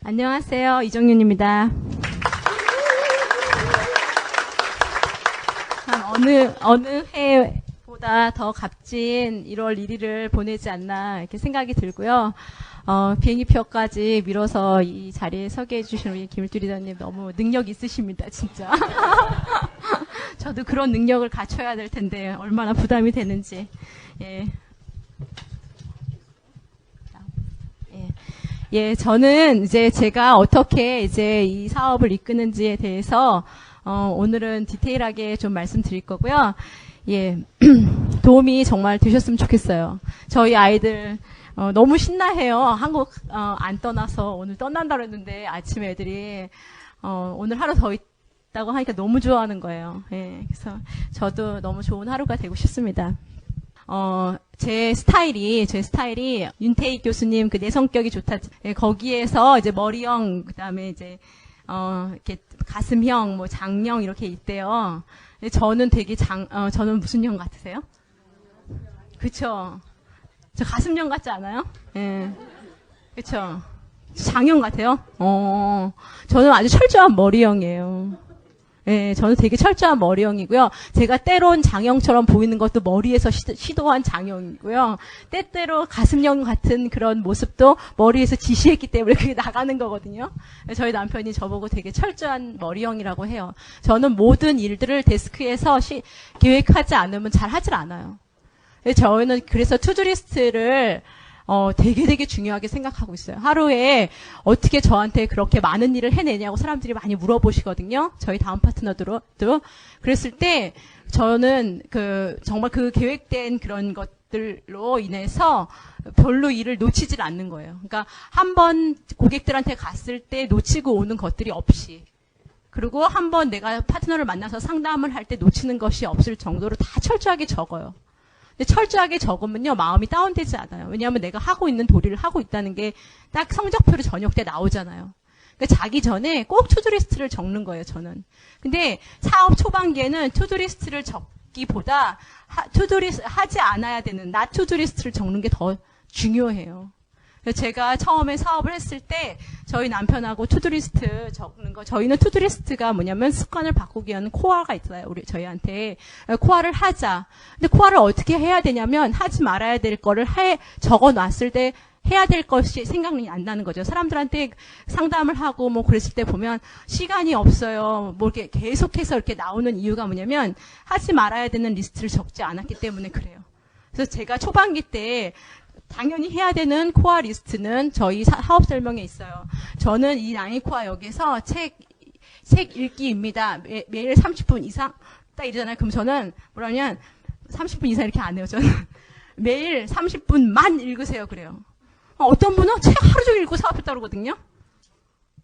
안녕하세요. 이정윤입니다. 참 어느 해보다 더 값진 1월 1일을 보내지 않나 이렇게 생각이 들고요. 비행기표까지 밀어서 이 자리에 서게 해주신 우리 김일두 리더님 너무 능력 있으십니다, 진짜. 저도 그런 능력을 갖춰야 될 텐데 얼마나 부담이 되는지. 예. 예, 저는 이제 제가 어떻게 이제 이 사업을 이끄는지에 대해서 오늘은 디테일하게 좀 말씀드릴 거고요. 예, 도움이 정말 되셨으면 좋겠어요. 저희 아이들 너무 신나해요. 한국 안 떠나서 오늘 떠난다고 했는데 아침에 애들이 오늘 하루 더 있다고 하니까 너무 좋아하는 거예요. 예, 그래서 저도 너무 좋은 하루가 되고 싶습니다. 제 스타일이 윤태익 교수님 그 내 성격이 좋다. 예, 거기에서 이제 머리형, 그 다음에 이제, 이렇게 가슴형, 뭐 장형 이렇게 있대요. 저는 되게 저는 무슨 형 같으세요? 그쵸. 저 가슴형 같지 않아요? 예. 그쵸. 장형 같아요? 저는 아주 철저한 머리형이에요. 예, 저는 되게 철저한 머리형이고요. 제가 때론 장형처럼 보이는 것도 머리에서 시도한 장형이고요. 때때로 가슴형 같은 그런 모습도 머리에서 지시했기 때문에 그게 나가는 거거든요. 저희 남편이 저보고 되게 철저한 머리형이라고 해요. 저는 모든 일들을 데스크에서 계획하지 않으면 잘 하질 않아요. 저희는 그래서 투두리스트를 되게 중요하게 생각하고 있어요. 하루에 어떻게 저한테 그렇게 많은 일을 해내냐고 사람들이 많이 물어보시거든요. 저희 다음 파트너들도. 그랬을 때 저는 정말 그 계획된 그런 것들로 인해서 별로 일을 놓치질 않는 거예요. 그러니까 한번 고객들한테 갔을 때 놓치고 오는 것들이 없이. 그리고 한번 내가 파트너를 만나서 상담을 할 때 놓치는 것이 없을 정도로 다 철저하게 적어요. 근데 철저하게 적으면요, 마음이 다운되지 않아요. 왜냐하면 내가 하고 있는 도리를 하고 있다는 게 딱 성적표로 저녁 때 나오잖아요. 그러니까 자기 전에 꼭 투두리스트를 적는 거예요, 저는. 근데 사업 초반기에는 투두리스트를 적기보다 하지 않아야 되는 나 투두리스트를 적는 게 더 중요해요. 제가 처음에 사업을 했을 때 저희 남편하고 투두리스트 적는 거, 저희는 투두리스트가 뭐냐면 습관을 바꾸기 위한 코어가 있어요. 저희한테 코어를 하자. 근데 코어를 어떻게 해야 되냐면 하지 말아야 될 거를 적어놨을 때 해야 될 것이 생각이 안 나는 거죠. 사람들한테 상담을 하고 뭐 그랬을 때 보면 시간이 없어요. 뭐 이렇게 계속해서 이렇게 나오는 이유가 뭐냐면 하지 말아야 되는 리스트를 적지 않았기 때문에 그래요. 그래서 제가 초반기 때 당연히 해야 되는 코어 리스트는 저희 사업 설명에 있어요. 저는 이 나인 코어 여기서 책 읽기입니다. 매일 30분 이상 딱 이러잖아요. 그럼 저는 뭐라면 30분 이상 이렇게 안 해요. 저는 매일 30분만 읽으세요. 그래요. 어떤 분은 책 하루 종일 읽고 사업했다고 그러거든요.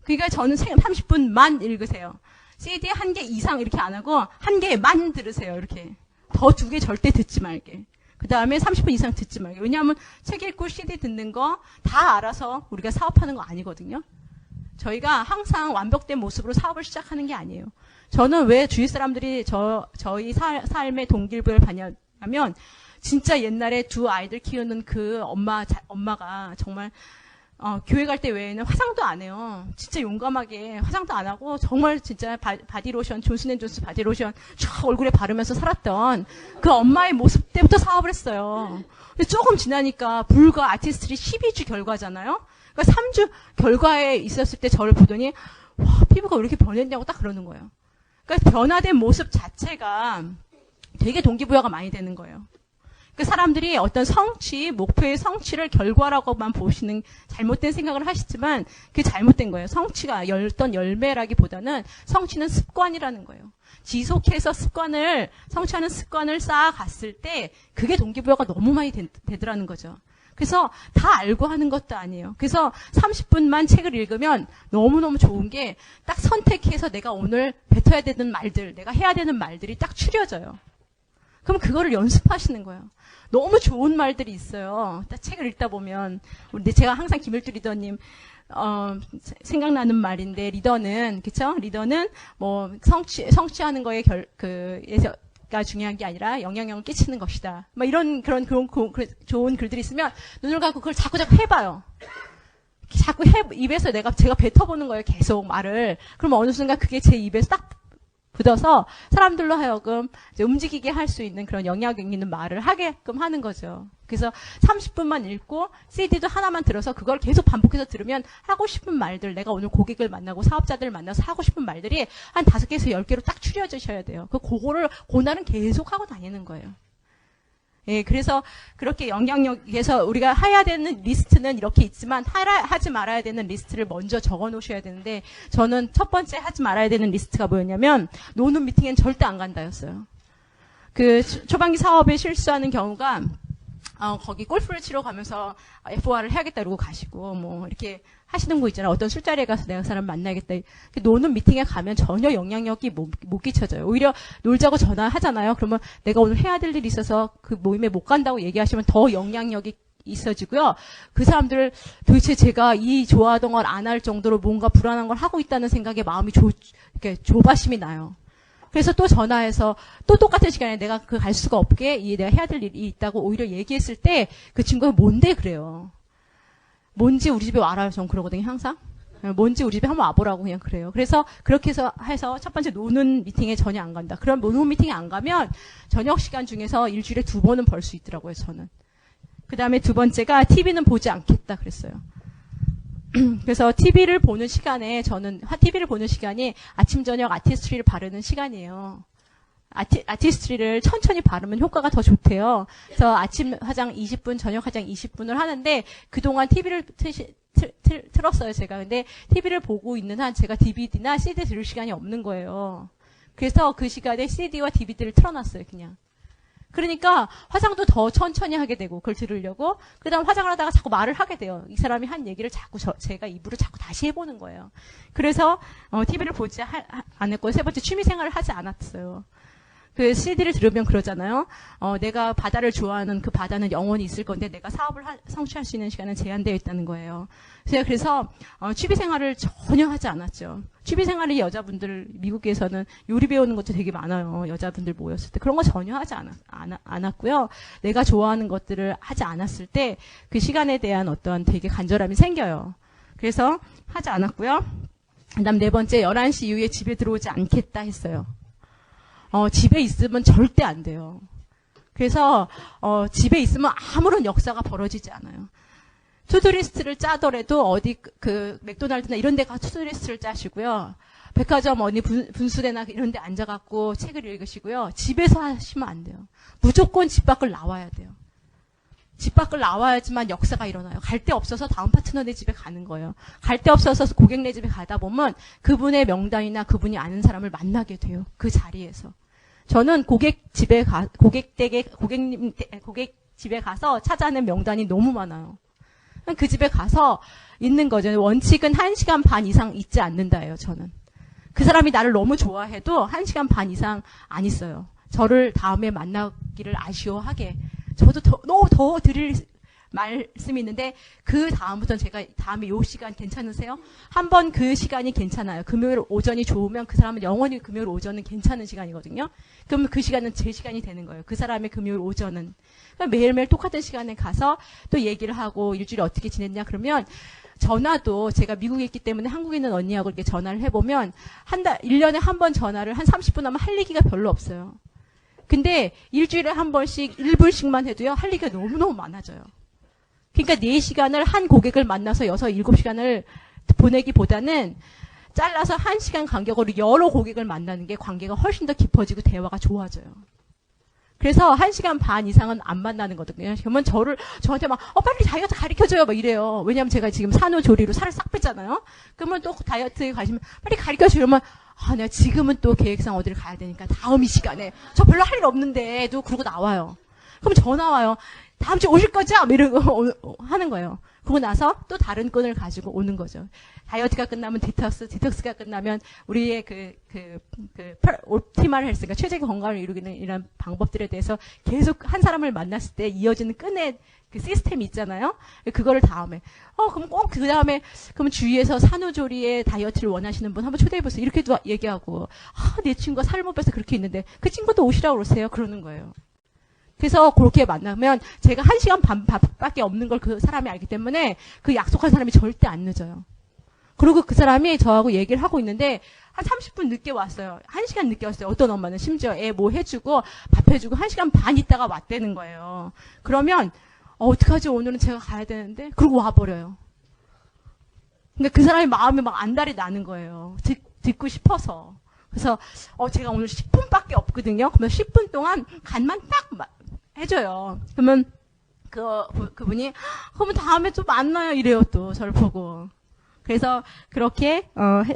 그러니까 저는 책 30분만 읽으세요. CD 한 개 이상 이렇게 안 하고 한 개만 들으세요. 이렇게. 더 2개 절대 듣지 말게. 그 다음에 30분 이상 듣지 말게. 왜냐하면 책 읽고 CD 듣는 거 다 알아서 우리가 사업하는 거 아니거든요. 저희가 항상 완벽된 모습으로 사업을 시작하는 게 아니에요. 저는 왜 주위 사람들이 저희 삶의 동기부여를 받냐면 진짜 옛날에 2 아이들 키우는 그 엄마가 정말 교회 갈 때 외에는 화장도 안 해요. 진짜 용감하게 화장도 안 하고 정말 진짜 바디로션, 존슨앤존스 바디로션 쫙 얼굴에 바르면서 살았던 그 엄마의 모습 때부터 사업을 했어요. 근데 조금 지나니까 불과 아티스트리 12주 결과잖아요. 그러니까 3주 결과에 있었을 때 저를 보더니 와, 피부가 왜 이렇게 변했냐고 딱 그러는 거예요. 그러니까 변화된 모습 자체가 되게 동기부여가 많이 되는 거예요. 그 사람들이 어떤 목표의 성취를 결과라고만 보시는 잘못된 생각을 하시지만 그게 잘못된 거예요. 성취가 어떤 열매라기보다는 성취는 습관이라는 거예요. 지속해서 성취하는 습관을 쌓아갔을 때 그게 동기부여가 너무 많이 되더라는 거죠. 그래서 다 알고 하는 것도 아니에요. 그래서 30분만 책을 읽으면 너무너무 좋은 게 딱 선택해서 내가 오늘 뱉어야 되는 말들, 내가 해야 되는 말들이 딱 추려져요. 그럼 그거를 연습하시는 거예요. 너무 좋은 말들이 있어요. 딱 책을 읽다 보면. 근데 제가 항상 김일두 리더님, 생각나는 말인데, 리더는, 그쵸? 리더는 뭐, 성취하는 거에 가 중요한 게 아니라 영향력을 끼치는 것이다. 막 그런 좋은 글들이 있으면 눈을 감고 그걸 자꾸 해봐요. 자꾸 입에서 제가 뱉어보는 거예요. 계속 말을. 그러면 어느 순간 그게 제 입에서 딱 굳어서 사람들로 하여금 이제 움직이게 할 수 있는 그런 영향력 있는 말을 하게끔 하는 거죠. 그래서 30분만 읽고 CD도 하나만 들어서 그걸 계속 반복해서 들으면 하고 싶은 말들, 내가 오늘 고객을 만나고 사업자들을 만나서 하고 싶은 말들이 한 5개에서 10개로 딱 추려지셔야 돼요. 그거를 고날은 계속 하고 다니는 거예요. 예, 그래서 그렇게 영향력에서 우리가 해야 되는 리스트는 이렇게 있지만 하지 말아야 되는 리스트를 먼저 적어 놓으셔야 되는데, 저는 첫 번째 하지 말아야 되는 리스트가 뭐였냐면 노는 미팅엔 절대 안 간다였어요. 그 초반기 사업에 실수하는 경우가 거기 골프를 치러 가면서 FOR을 해야겠다 이러고 가시고 뭐 이렇게 하시는 거 있잖아요. 어떤 술자리에 가서 내가 사람 만나야겠다. 노는 미팅에 가면 전혀 영향력이 못 끼쳐져요. 오히려 놀자고 전화하잖아요. 그러면 내가 오늘 해야 될 일이 있어서 그 모임에 못 간다고 얘기하시면 더 영향력이 있어지고요. 그 사람들을 도대체 제가 이 좋아하던 걸 안 할 정도로 뭔가 불안한 걸 하고 있다는 생각에 마음이 이렇게 조바심이 나요. 그래서 또 전화해서 또 똑같은 시간에 내가 갈 수가 없게 내가 해야 될 일이 있다고 오히려 얘기했을 때 그 친구가 뭔데 그래요. 뭔지 우리 집에 와라요. 전 그러거든요, 항상. 뭔지 우리 집에 한번 와보라고 그냥 그래요. 그래서 그렇게 해서 첫 번째 노는 미팅에 전혀 안 간다. 그럼 노는 미팅에 안 가면 저녁 시간 중에서 일주일에 2번은 벌 수 있더라고요, 저는. 그 다음에 두 번째가 TV는 보지 않겠다 그랬어요. 그래서 TV를 보는 시간에 TV를 보는 시간이 아침, 저녁 아티스트리를 바르는 시간이에요. 아티스트리를 천천히 바르면 효과가 더 좋대요. 그래서 아침 화장 20분, 저녁 화장 20분을 하는데 그동안 TV를 틀었어요, 제가. 근데 TV를 보고 있는 한 제가 DVD나 CD 들을 시간이 없는 거예요. 그래서 그 시간에 CD와 DVD를 틀어놨어요, 그냥. 그러니까 화장도 더 천천히 하게 되고 그걸 들으려고. 그 다음 화장을 하다가 자꾸 말을 하게 돼요. 이 사람이 한 얘기를 자꾸 제가 입으로 자꾸 다시 해보는 거예요. 그래서 TV를 보지 않았고, 세 번째 취미생활을 하지 않았어요. 그 CD를 들으면 그러잖아요. 내가 바다를 좋아하는 그 바다는 영원히 있을 건데 내가 사업을 성취할 수 있는 시간은 제한되어 있다는 거예요. 그래서 취미생활을 전혀 하지 않았죠. 취미생활이 여자분들 미국에서는 요리 배우는 것도 되게 많아요. 여자분들 모였을 때 그런 거 전혀 하지 않았고요. 내가 좋아하는 것들을 하지 않았을 때 그 시간에 대한 어떤 되게 간절함이 생겨요. 그래서 하지 않았고요. 그다음 네 번째, 11시 이후에 집에 들어오지 않겠다 했어요. 집에 있으면 절대 안 돼요. 그래서 집에 있으면 아무런 역사가 벌어지지 않아요. 투두리스트를 짜더라도 어디 그 맥도날드나 이런 데 가서 투두리스트를 짜시고요. 백화점 어디 분수대나 이런 데 앉아갖고 책을 읽으시고요. 집에서 하시면 안 돼요. 무조건 집 밖을 나와야 돼요. 집 밖을 나와야지만 역사가 일어나요. 갈 데 없어서 다음 파트너네 집에 가는 거예요. 갈 데 없어서 고객네 집에 가다 보면 그분의 명단이나 그분이 아는 사람을 만나게 돼요. 그 자리에서. 저는 고객 집에 가서 찾아낸 명단이 너무 많아요. 그 집에 가서 있는 거죠. 원칙은 1시간 반 이상 있지 않는다예요, 저는. 그 사람이 나를 너무 좋아해도 1시간 반 이상 안 있어요. 저를 다음에 만나기를 아쉬워하게. 저도 너무 더 드릴 말씀이 있는데 그 다음부터는 제가 다음에 요 시간 괜찮으세요? 한번 그 시간이 괜찮아요. 금요일 오전이 좋으면 그 사람은 영원히 금요일 오전은 괜찮은 시간이거든요. 그러면 그 시간은 제 시간이 되는 거예요. 그 사람의 금요일 오전은. 그러니까 매일매일 똑같은 시간에 가서 또 얘기를 하고 일주일에 어떻게 지냈냐 그러면 전화도 제가 미국에 있기 때문에 한국에 있는 언니하고 이렇게 전화를 해보면 1년에 한 번 전화를 한 30분 하면 할 얘기가 별로 없어요. 근데 일주일에 한 번씩 1분씩만 해도요, 할 얘기가 너무너무 많아져요. 그러니까 4시간을 한 고객을 만나서 6, 7시간을 보내기보다는 잘라서 1시간 간격으로 여러 고객을 만나는 게 관계가 훨씬 더 깊어지고 대화가 좋아져요. 그래서 1시간 반 이상은 안 만나는 거거든요. 그러면 저한테 막, 빨리 다이어트 가르쳐줘요. 막 이래요. 왜냐면 제가 지금 산후조리로 살을 싹 뺐잖아요. 그러면 또 다이어트에 가시면 빨리 가르쳐줘요. 그러면, 내가 지금은 또 계획상 어디를 가야 되니까 다음 이 시간에 저 별로 할 일 없는데 도 그러고 나와요. 그럼 전화 와요. 다음 주에 오실 거죠? 이러고 하는 거예요. 그러고 나서 또 다른 건을 가지고 오는 거죠. 다이어트가 끝나면 디톡스가 끝나면 우리의 옵티멀 헬스가 최적의 건강을 이루기는 이런 방법들에 대해서 계속 한 사람을 만났을 때 이어지는 끈의 그 시스템이 있잖아요. 그거를 다음에 그럼 꼭 그 다음에 그러면 주위에서 산후조리에 다이어트를 원하시는 분 한번 초대해보세요. 이렇게도 얘기하고 내 친구가 살을 못 빼서 그렇게 있는데 그 친구도 오시라고 그러세요. 그러는 거예요. 그래서 그렇게 만나면 제가 1시간 반밖에 없는 걸 그 사람이 알기 때문에 그 약속한 사람이 절대 안 늦어요. 그리고 그 사람이 저하고 얘기를 하고 있는데 한 30분 늦게 왔어요. 1시간 늦게 왔어요. 어떤 엄마는 심지어 애 뭐 해주고 밥 해주고 1시간 반 있다가 왔다는 거예요. 그러면 어떡하지 오늘은 제가 가야 되는데 그러고 와버려요. 그러니까 그 사람의 마음이 막 안달이 나는 거예요. 듣고 싶어서. 그래서 제가 오늘 10분밖에 없거든요. 그러면 10분 동안 간만 딱 해줘요. 그러면 그분이 그러면 다음에 또 만나요 이래요. 또 저를 보고. 그래서 그렇게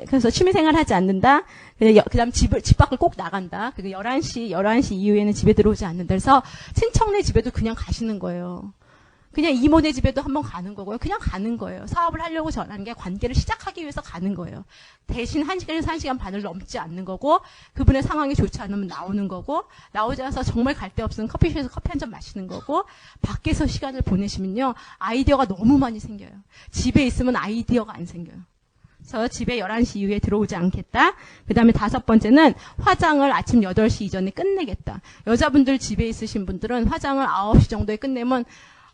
그래서 취미생활 하지 않는다. 그다음 집 밖을 꼭 나간다. 그리고 11시 이후에는 집에 들어오지 않는다. 그래서 친척네 집에도 그냥 가시는 거예요. 그냥 이모네 집에도 한번 가는 거고요. 그냥 가는 거예요. 사업을 하려고 전하는 게 관계를 시작하기 위해서 가는 거예요. 대신 1시간에서 1시간 반을 넘지 않는 거고 그분의 상황이 좋지 않으면 나오는 거고 나오지 않아서 정말 갈 데 없으면 커피숍에서 커피 한 잔 마시는 거고 밖에서 시간을 보내시면요. 아이디어가 너무 많이 생겨요. 집에 있으면 아이디어가 안 생겨요. 그래서 집에 11시 이후에 들어오지 않겠다. 그 다음에 5번째는 화장을 아침 8시 이전에 끝내겠다. 여자분들 집에 있으신 분들은 화장을 9시 정도에 끝내면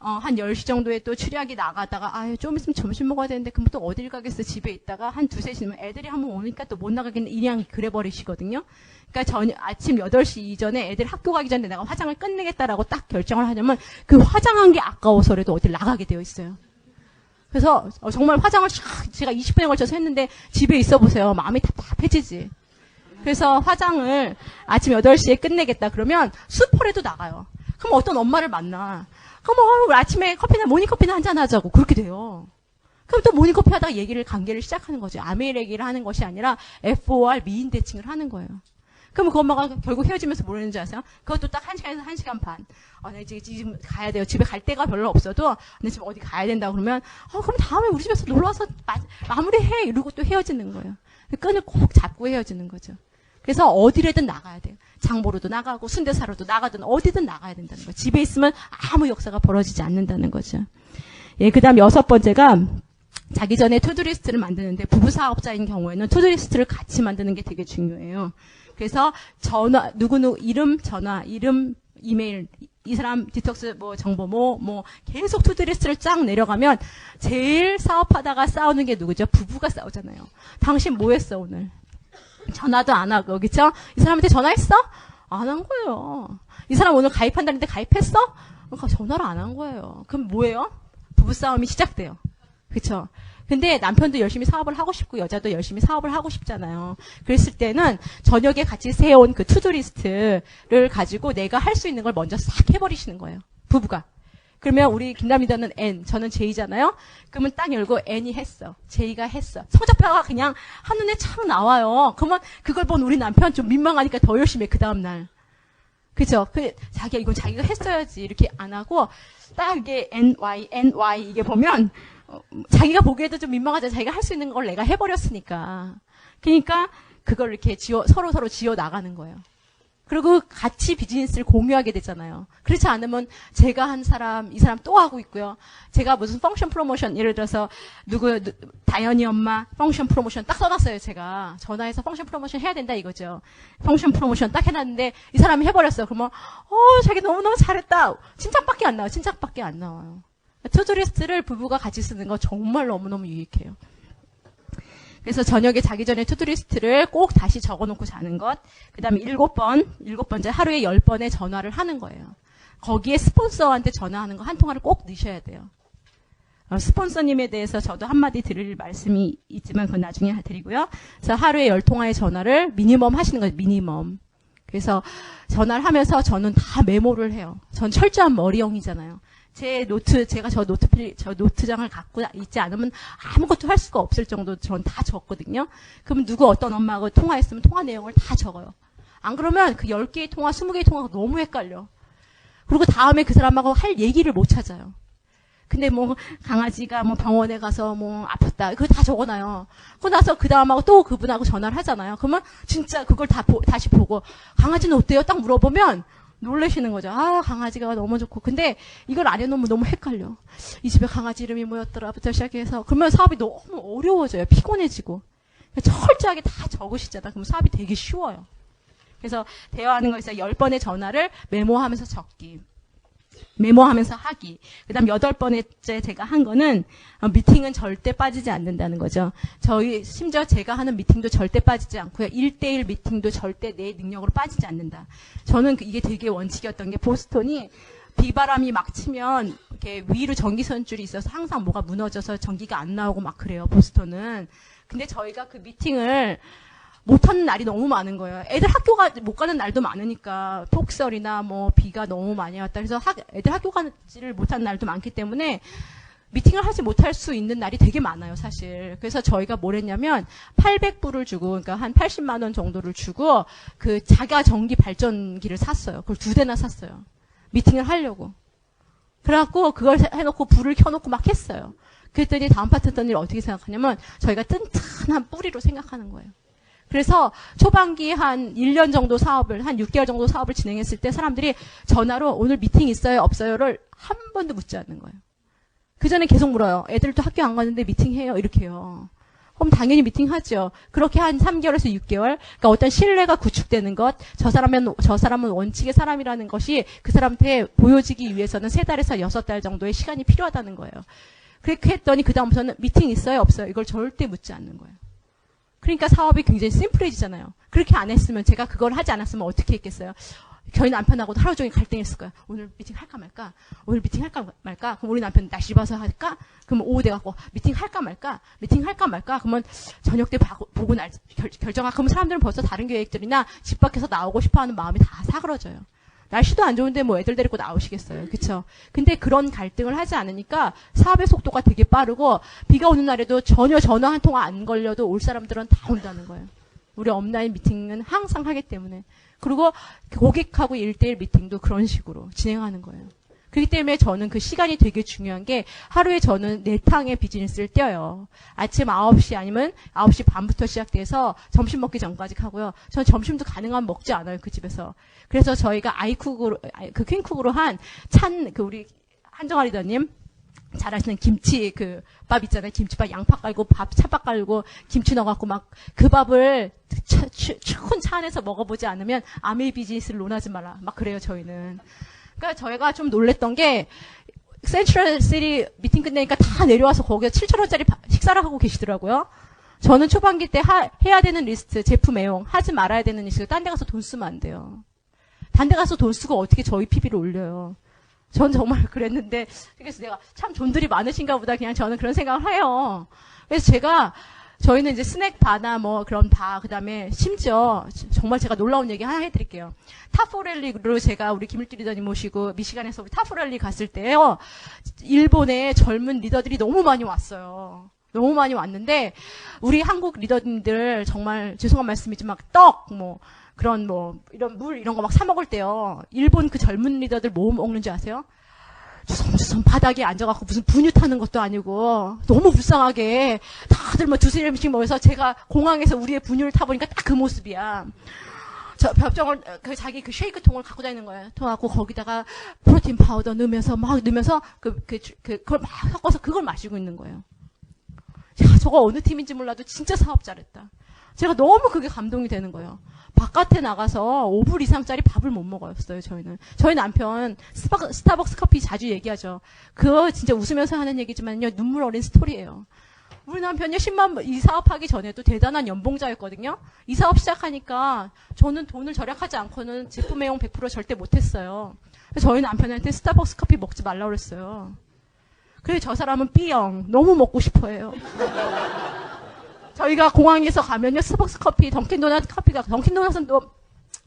한 10시 정도에 또 출약이 나가다가 좀 있으면 점심 먹어야 되는데 그럼 또 어딜 가겠어 집에 있다가 한 2-3시면 애들이 한번 오니까 또 못 나가겠네 이냥 그래 버리시거든요. 그러니까 아침 8시 이전에 애들 학교 가기 전에 내가 화장을 끝내겠다라고 딱 결정을 하려면 그 화장한 게 아까워서라도 어딜 나가게 되어 있어요. 그래서 정말 화장을 제가 20분에 걸쳐서 했는데 집에 있어 보세요. 마음이 답답해지지. 그래서 화장을 아침 8시에 끝내겠다 그러면 슈퍼에도 나가요. 그럼 어떤 엄마를 만나. 그럼 아침에 모닝커피나 한잔 하자고 그렇게 돼요. 그럼 또 모닝커피 하다가 관계를 시작하는 거죠. 아메일 얘기를 하는 것이 아니라 FOR 미인 대칭을 하는 거예요. 그럼 그 엄마가 결국 헤어지면서 뭐 했는지 아세요? 그것도 딱 1시간에서 1시간 반. 나 지금 가야 돼요. 집에 갈 데가 별로 없어도 내 지금 어디 가야 된다 그러면 그럼 다음에 우리 집에서 놀러와서 마무리해 이러고 또 헤어지는 거예요. 끈을 꼭 잡고 헤어지는 거죠. 그래서 어디라든 나가야 돼요. 장보러도 나가고 순대 사러도 나가든 어디든 나가야 된다는 거예요. 집에 있으면 아무 역사가 벌어지지 않는다는 거죠. 예, 그다음 6번째가 자기 전에 투두리스트를 만드는데 부부 사업자인 경우에는 투두리스트를 같이 만드는 게 되게 중요해요. 그래서 전화 누구누구 이름 전화 이름 이메일 이 사람 디톡스 정보 계속 투두리스트를 쫙 내려가면 제일 사업하다가 싸우는 게 누구죠? 부부가 싸우잖아요. 당신 뭐 했어 오늘? 전화도 안 하고, 그쵸? 이 사람한테 전화했어? 안 한 거예요. 이 사람 오늘 가입한다는데 가입했어? 그러니까 전화를 안 한 거예요. 그럼 뭐예요? 부부싸움이 시작돼요. 그쵸? 근데 남편도 열심히 사업을 하고 싶고 여자도 열심히 사업을 하고 싶잖아요. 그랬을 때는 저녁에 같이 세운 그 투두리스트를 가지고 내가 할 수 있는 걸 먼저 싹 해버리시는 거예요. 부부가. 그러면 우리 김남이다는 N, 저는 J잖아요. 그러면 딱 열고 N이 했어. J가 했어. 성적표가 그냥 한눈에 착 나와요. 그러면 그걸 본 우리 남편 좀 민망하니까 더 열심히 해, 그 다음날. 그죠? 자기가 이건 자기가 했어야지. 이렇게 안 하고, 딱 이게 NY 이게 보면, 자기가 보기에도 좀 민망하잖아. 자기가 할 수 있는 걸 내가 해버렸으니까. 그러니까 그걸 이렇게 서로 지어 나가는 거예요. 그리고 같이 비즈니스를 공유하게 되잖아요. 그렇지 않으면 제가 한 사람, 이 사람 또 하고 있고요. 제가 무슨 펑션 프로모션, 예를 들어서 다현이 엄마 펑션 프로모션 딱 써놨어요. 제가 전화해서 펑션 프로모션 해야 된다 이거죠. 펑션 프로모션 딱 해놨는데 이 사람이 해버렸어. 그러면 자기 너무너무 잘했다. 칭찬밖에 안 나와요. 칭찬밖에 안 나와요. 투두리스트를 부부가 같이 쓰는 거 정말 너무너무 유익해요. 그래서 저녁에 자기 전에 투두리스트를 꼭 다시 적어놓고 자는 것. 그 다음에 7번째 하루에 10번의 전화를 하는 거예요. 거기에 스폰서한테 전화하는 거 한 통화를 꼭 넣으셔야 돼요. 스폰서님에 대해서 저도 한마디 드릴 말씀이 있지만 그건 나중에 드리고요. 그래서 하루에 10통화의 전화를 미니멈 하시는 거예요. 미니멈. 그래서 전화를 하면서 저는 다 메모를 해요. 전 철저한 머리형이잖아요. 제가 저 노트장을 갖고 있지 않으면 아무것도 할 수가 없을 정도 전 다 적거든요. 그러면 어떤 엄마하고 통화했으면 통화 내용을 다 적어요. 안 그러면 그 10개의 통화, 20개의 통화가 너무 헷갈려. 그리고 다음에 그 사람하고 할 얘기를 못 찾아요. 근데 강아지가 병원에 가서 아팠다. 그거 다 적어놔요. 그러고 나서 그 다음하고 또 그분하고 전화를 하잖아요. 그러면 진짜 그걸 다시 보고 강아지는 어때요? 딱 물어보면 놀라시는 거죠. 강아지가 너무 좋고. 근데 이걸 안 해놓으면 너무 헷갈려. 이 집에 강아지 이름이 뭐였더라부터 시작해서. 그러면 사업이 너무 어려워져요. 피곤해지고. 철저하게 다 적으시잖아. 그럼 사업이 되게 쉬워요. 그래서 대화하는 거에서 10번의 전화를 메모하면서 적기. 메모하면서 하기. 그 다음 8번째 제가 한 거는 미팅은 절대 빠지지 않는다는 거죠. 심지어 제가 하는 미팅도 절대 빠지지 않고요. 1대1 미팅도 절대 내 능력으로 빠지지 않는다. 저는 이게 되게 원칙이었던 게 보스턴이 비바람이 막 치면 이렇게 위로 전기선줄이 있어서 항상 뭐가 무너져서 전기가 안 나오고 막 그래요. 보스턴은. 근데 저희가 그 미팅을 못하는 날이 너무 많은 거예요. 애들 학교가 못 가는 날도 많으니까 폭설이나 뭐 비가 너무 많이 왔다. 그래서 애들 학교 가지를 못하는 날도 많기 때문에 미팅을 하지 못할 수 있는 날이 되게 많아요, 사실. 그래서 저희가 뭘 했냐면 800불을 주고, 그러니까 한 80만 원 정도를 주고 그 자가 전기 발전기를 샀어요. 그걸 2대나 샀어요. 미팅을 하려고. 그래갖고 그걸 해놓고 불을 켜놓고 막 했어요. 그랬더니 다음 파트 했던 일 어떻게 생각하냐면 저희가 튼튼한 뿌리로 생각하는 거예요. 그래서 초반기 한 1년 정도 사업을, 한 6개월 정도 사업을 진행했을 때 사람들이 전화로 오늘 미팅 있어요, 없어요를 한 번도 묻지 않는 거예요. 그 전에 계속 물어요. 애들도 학교 안 가는데 미팅해요? 이렇게 해요. 그럼 당연히 미팅하죠. 그렇게 한 3개월에서 6개월. 그러니까 어떤 신뢰가 구축되는 것, 저 사람은 원칙의 사람이라는 것이 그 사람한테 보여지기 위해서는 3달에서 6달 정도의 시간이 필요하다는 거예요. 그렇게 했더니 그다음부터는 미팅 있어요, 없어요? 이걸 절대 묻지 않는 거예요. 그러니까 사업이 굉장히 심플해지잖아요. 그렇게 안 했으면, 제가 그걸 하지 않았으면 어떻게 했겠어요? 저희 남편하고도 하루 종일 갈등했을 거예요. 오늘 미팅 할까 말까? 오늘 미팅 할까 말까? 그럼 우리 남편 날씨 봐서 할까? 그러면 오후 돼갖고 미팅 할까 말까? 미팅 할까 말까? 그러면 저녁 때 보고 결정하고, 그러면 사람들은 벌써 다른 계획들이나 집 밖에서 나오고 싶어하는 마음이 다 사그러져요. 날씨도 안 좋은데 뭐 애들 데리고 나오시겠어요. 그쵸? 근데 그런 갈등을 하지 않으니까 사업의 속도가 되게 빠르고, 비가 오는 날에도 전혀 전화 한 통화 안 걸려도 올 사람들은 다 온다는 거예요. 우리 업라인 미팅은 항상 하기 때문에. 그리고 고객하고 1대1 미팅도 그런 식으로 진행하는 거예요. 그렇기 때문에 저는 그 시간이 되게 중요한 게, 하루에 저는 4탕의 비즈니스를 떼어요. 아침 9시 아니면 9시 반부터 시작돼서 점심 먹기 전까지 하고요. 저는 점심도 가능하면 먹지 않아요, 그 집에서. 그래서 저희가 아이쿡으로, 그 퀸쿡으로 우리 한정아 리더님 잘 아시는 김치 밥 있잖아요. 김치밥, 양파 깔고 차밥 깔고 김치 넣어갖고 막 그 밥을 추운 차 안에서 먹어보지 않으면 아메이 비즈니스를 논하지 마라. 막 그래요, 저희는. 그러니까 저희가 좀 놀랬던 게, 센트럴 시티 미팅 끝내니까 다 내려와서 거기서 7,000원짜리 식사를 하고 계시더라고요. 저는 초반기 때 해야 되는 리스트, 제품 애용, 하지 말아야 되는 리스트, 딴 데 가서 돈 쓰면 안 돼요. 단 데 가서 돈 쓰고 어떻게 저희 PB를 올려요. 전 정말 그랬는데, 그래서 내가 참 돈들이 많으신가 보다, 그냥 저는 그런 생각을 해요. 그래서 저희는 이제 스낵 바나 뭐 그런 바, 그 다음에 심지어 정말 제가 놀라운 얘기 하나 해드릴게요. 타포렐리로 제가 우리 김일주 리더님 모시고 미시간에서 우리 타포렐리 갔을 때요, 일본의 젊은 리더들이 너무 많이 왔어요. 너무 많이 왔는데, 우리 한국 리더님들 정말 죄송한 말씀이지만 이런 물 이런 거 막 사 먹을 때요, 일본 그 젊은 리더들 뭐 먹는 줄 아세요? 주섬주섬 바닥에 앉아갖고 무슨 분유 타는 것도 아니고 너무 불쌍하게 다들 뭐 두세 점씩 먹어서, 제가 공항에서 우리의 분유를 타보니까 딱 그 모습이야. 벽정을 자기 쉐이크 통을 갖고 다니는 거예요. 통하고 거기다가 프로틴 파우더 넣으면서 그걸 막 섞어서 그걸 마시고 있는 거예요. 야, 저거 어느 팀인지 몰라도 진짜 사업 잘했다. 제가 너무 그게 감동이 되는 거예요. 바깥에 나가서 5불 이상짜리 밥을 못 먹었어요, 저희는. 저희 남편 스타벅스 커피 자주 얘기하죠. 그거 진짜 웃으면서 하는 얘기지만요, 눈물 어린 스토리예요. 우리 남편이 이 사업하기 전에도 대단한 연봉자였거든요. 이 사업 시작하니까 저는 돈을 절약하지 않고는 제품 애용 100% 절대 못했어요. 그래서 저희 남편한테 스타벅스 커피 먹지 말라고 그랬어요. 그래서 저 사람은 B형, 너무 먹고 싶어 해요. 저희가 공항에서 가면요, 스타벅스 커피, 던킨도넛 커피가, 던킨도넛은 또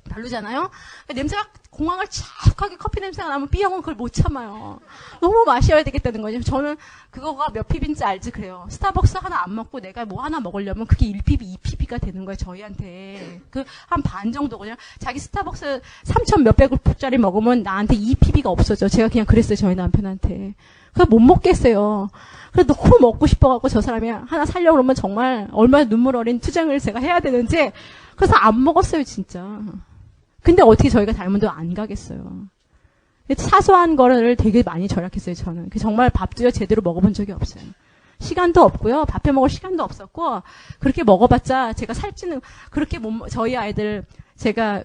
별로잖아요? 냄새가, 공항을 쫙하게 커피 냄새가 나면 B형은 그걸 못 참아요. 너무 마셔야 되겠다는 거죠. 저는 그거가 몇 pp인지 알지 그래요. 스타벅스 하나 안 먹고 내가 뭐 하나 먹으려면 그게 1pp, 2pp가 되는 거예요, 저희한테. 한 반 정도거든요. 자기 스타벅스 3,000 몇백불짜리 먹으면 나한테 2pp가 없어져. 제가 그냥 그랬어요, 저희 남편한테. 그래서 못 먹겠어요. 그래서 너무 먹고 싶어갖고 저 사람이 하나 사려고 그러면 정말 얼마나 눈물 어린 투쟁을 제가 해야 되는지, 그래서 안 먹었어요, 진짜. 근데 어떻게 저희가 닮은도 안 가겠어요. 사소한 거를 되게 많이 절약했어요, 저는. 정말 밥도요, 제대로 먹어본 적이 없어요. 시간도 없고요, 밥해 먹을 시간도 없었고, 그렇게 먹어봤자 제가 살찌는, 저희 아이들 제가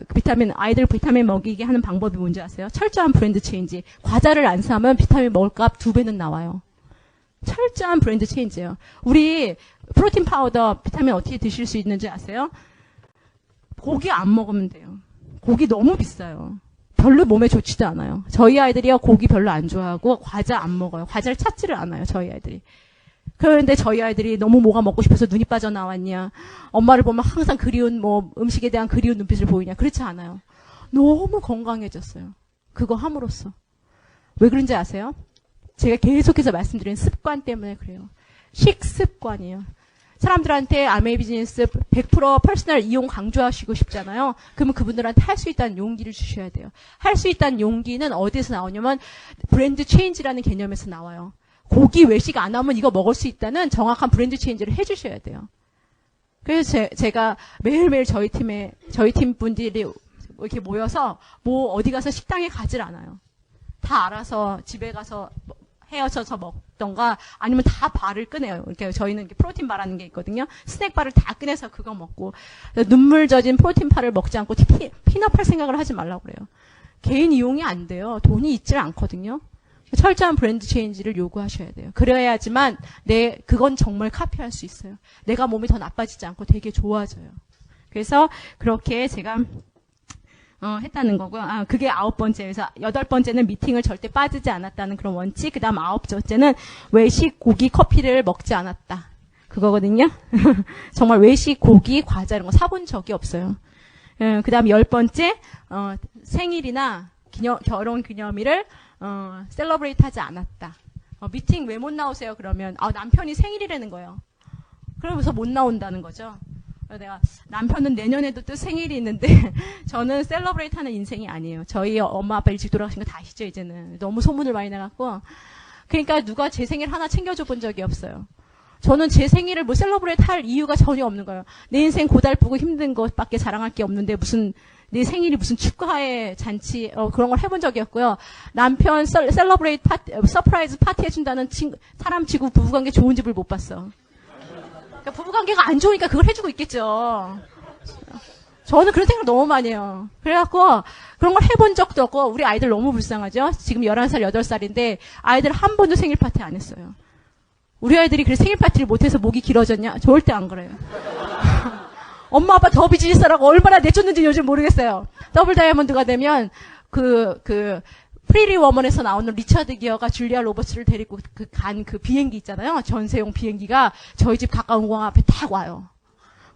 아이들 비타민 먹이게 하는 방법이 뭔지 아세요? 철저한 브랜드 체인지. 과자를 안 사면 비타민 먹을 값 2배는 나와요. 철저한 브랜드 체인지예요. 우리 프로틴 파우더 비타민 어떻게 드실 수 있는지 아세요? 고기 안 먹으면 돼요. 고기 너무 비싸요. 별로 몸에 좋지도 않아요. 저희 아이들이요, 고기 별로 안 좋아하고 과자 안 먹어요. 과자를 찾지를 않아요, 저희 아이들이. 그런데 저희 아이들이 너무 뭐가 먹고 싶어서 눈이 빠져나왔냐, 엄마를 보면 항상 그리운 음식에 대한 그리운 눈빛을 보이냐, 그렇지 않아요. 너무 건강해졌어요. 그거 함으로써. 왜 그런지 아세요? 제가 계속해서 말씀드린 습관 때문에 그래요. 식습관이에요. 사람들한테 아메이 비즈니스 100% 퍼스널 이용 강조하시고 싶잖아요. 그러면 그분들한테 할 수 있다는 용기를 주셔야 돼요. 할 수 있다는 용기는 어디에서 나오냐면 브랜드 체인지라는 개념에서 나와요. 고기 외식 안 하면 이거 먹을 수 있다는 정확한 브랜드 체인지를 해주셔야 돼요. 그래서 제가 매일매일 저희 팀 분들이 이렇게 모여서 어디 가서 식당에 가질 않아요. 다 알아서 집에 가서 헤어져서 먹던가 아니면 다 바를 꺼내요. 이렇게 저희는 프로틴 바라는 게 있거든요. 스낵 바를 다 꺼내서 그거 먹고 눈물 젖은 프로틴 바를 먹지 않고 피넛할 생각을 하지 말라고 그래요. 개인 이용이 안 돼요. 돈이 있질 않거든요. 철저한 브랜드 체인지를 요구하셔야 돼요. 그래야지만 그건 정말 카피할 수 있어요. 내가 몸이 더 나빠지지 않고 되게 좋아져요. 그래서 그렇게 제가 했다는 거고요. 그게 9번째에서 8번째는 미팅을 절대 빠지지 않았다는 그런 원칙. 그 다음 9번째는 외식, 고기, 커피를 먹지 않았다. 그거거든요. 정말 외식, 고기, 과자 이런 거 사본 적이 없어요. 그 다음 10번째, 생일이나 결혼 기념일을 셀러브레이트 하지 않았다. 미팅 왜 못 나오세요? 그러면 남편이 생일이라는 거예요. 그러면서 못 나온다는 거죠. 내가 남편은 내년에도 또 생일이 있는데 저는 셀러브레이트 하는 인생이 아니에요. 저희 엄마 아빠 일찍 돌아가신 거 다 아시죠? 이제는 너무 소문을 많이 나갖고. 그러니까 누가 제 생일 하나 챙겨줘 본 적이 없어요. 저는 제 생일을 셀러브레이트 할 이유가 전혀 없는 거예요. 내 인생 고달프고 힘든 것밖에 자랑할 게 없는데 내 생일이 무슨 축하의 잔치 그런 걸 해본 적이 없고요. 남편 셀러브레이트 서프라이즈 파티 해준다는 사람 치고 부부관계 좋은 집을 못 봤어. 그러니까 부부관계가 안 좋으니까 그걸 해주고 있겠죠. 저는 그런 생각 너무 많이 해요. 그래갖고 그런 걸 해본 적도 없고 우리 아이들 너무 불쌍하죠. 지금 11살 8살인데 아이들 한 번도 생일 파티 안 했어요. 우리 아이들이 그래서 생일 파티를 못해서 목이 길어졌냐? 절대 안 그래요. 엄마 아빠 더 비즈니스라고 얼마나 내쫓는지 요즘 모르겠어요. 더블 다이아몬드가 되면 프리리 워먼에서 나오는 리처드 기어가 줄리아 로버츠를 데리고 간 비행기 있잖아요. 전세용 비행기가 저희 집 가까운 공항 앞에 딱 와요.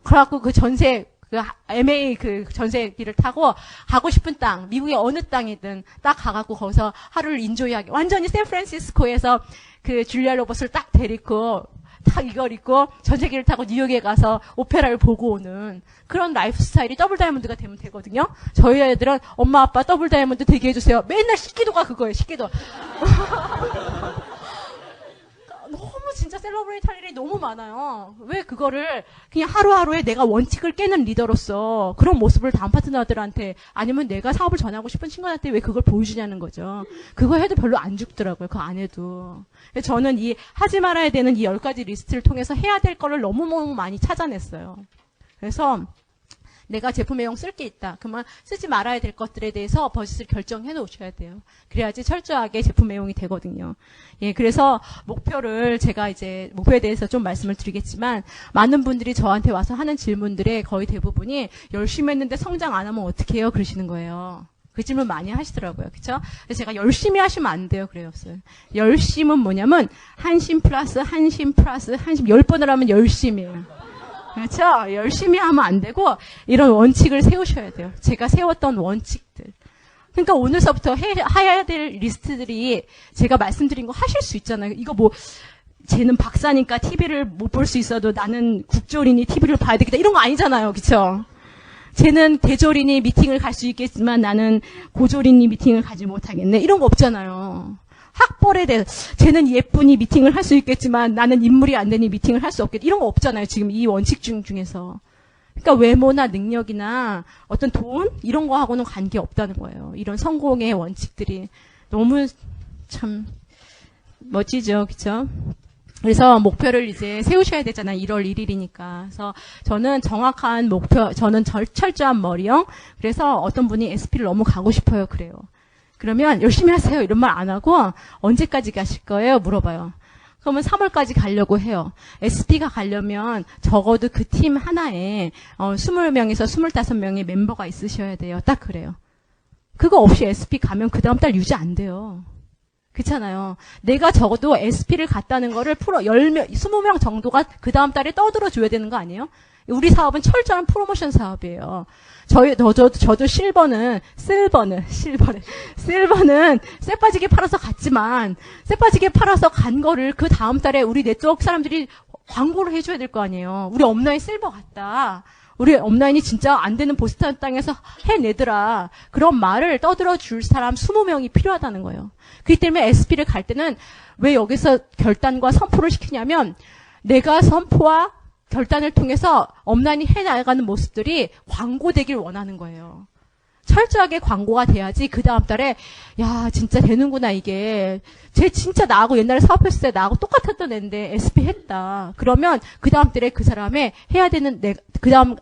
그래갖고 MA 전세기를 타고 가고 싶은 땅, 미국의 어느 땅이든 딱 가갖고 거기서 하루를 인조이하게 완전히 샌프란시스코에서 줄리아 로버츠를 딱 데리고 딱 이걸 입고 전세기를 타고 뉴욕에 가서 오페라를 보고 오는 그런 라이프 스타일이 더블 다이아몬드가 되면 되거든요. 저희 애들은 엄마 아빠 더블 다이아몬드 되게 해주세요. 맨날 식기도가 그거예요. 식기도. 너무 진짜 셀러브레이트 할 일이 너무 많아요. 왜 그거를 그냥 하루하루에 내가 원칙을 깨는 리더로서 그런 모습을 다음 파트너들한테 아니면 내가 사업을 전하고 싶은 친구한테 왜 그걸 보여주냐는 거죠. 그거 해도 별로 안 죽더라고요. 그거 안 해도. 저는 하지 말아야 되는 이 10가지 리스트를 통해서 해야 될 거를 너무너무 많이 찾아냈어요. 그래서 내가 제품 외형 쓸 게 있다. 그러면 쓰지 말아야 될 것들에 대해서 버짓을 결정해 놓으셔야 돼요. 그래야지 철저하게 제품 외형이 되거든요. 예, 그래서 제가 이제 목표에 대해서 좀 말씀을 드리겠지만 많은 분들이 저한테 와서 하는 질문들의 거의 대부분이 열심히 했는데 성장 안 하면 어떻게 해요? 그러시는 거예요. 그 질문 많이 하시더라고요. 그쵸? 그래서 제가 열심히 하시면 안 돼요. 그래요. 열심은 뭐냐면 한심 플러스 한심 플러스 한심 10번을 하면 열심이에요. 그렇죠? 열심히 하면 안 되고 이런 원칙을 세우셔야 돼요. 제가 세웠던 원칙들. 그러니까 오늘서부터 해야 될 리스트들이 제가 말씀드린 거 하실 수 있잖아요. 이거 쟤는 박사니까 TV를 못 볼 수 있어도 나는 국조리니 TV를 봐야 되겠다. 이런 거 아니잖아요. 그렇죠? 쟤는 대조리니 미팅을 갈 수 있겠지만 나는 고조리니 미팅을 가지 못하겠네. 이런 거 없잖아요. 학벌에 대해서 쟤는 예쁘니 미팅을 할 수 있겠지만 나는 인물이 안 되니 미팅을 할 수 없겠다. 이런 거 없잖아요. 지금 이 원칙 중에서. 그러니까 외모나 능력이나 어떤 돈 이런 거하고는 관계 없다는 거예요. 이런 성공의 원칙들이 너무 참 멋지죠. 그렇죠? 그래서 목표를 이제 세우셔야 되잖아요. 1월 1일이니까. 그래서 저는 정확한 목표, 저는 철저한 머리형. 그래서 어떤 분이 SP를 너무 가고 싶어요. 그래요. 그러면 열심히 하세요. 이런 말 안 하고 언제까지 가실 거예요? 물어봐요. 그러면 3월까지 가려고 해요. SP가 가려면 적어도 그 팀 하나에 20명에서 25명의 멤버가 있으셔야 돼요. 딱 그래요. 그거 없이 SP 가면 그 다음 달 유지 안 돼요. 그렇잖아요. 내가 적어도 SP를 갔다는 거를 20명 정도가 그 다음 달에 떠들어 줘야 되는 거 아니에요? 우리 사업은 철저한 프로모션 사업이에요. 저도 실버는 쇠 빠지게 팔아서 갔지만, 쇠 빠지게 팔아서 간 거를 그 다음 달에 우리 네트워크 사람들이 광고를 해줘야 될 거 아니에요. 우리 업라인 실버 갔다. 우리 업라인이 진짜 안 되는 보스턴 땅에서 해내더라. 그런 말을 떠들어 줄 사람 20명이 필요하다는 거예요. 그렇기 때문에 SP를 갈 때는 왜 여기서 결단과 선포를 시키냐면 내가 선포와 결단을 통해서 업라인이 해나가는 모습들이 광고되길 원하는 거예요. 철저하게 광고가 돼야지 그 다음 달에 야 진짜 되는구나 이게 쟤 진짜 나하고 옛날에 사업했을 때 나하고 똑같았던 애인데 SP 했다. 그러면 그 다음 달에 그 사람의 해야 되는 그 다음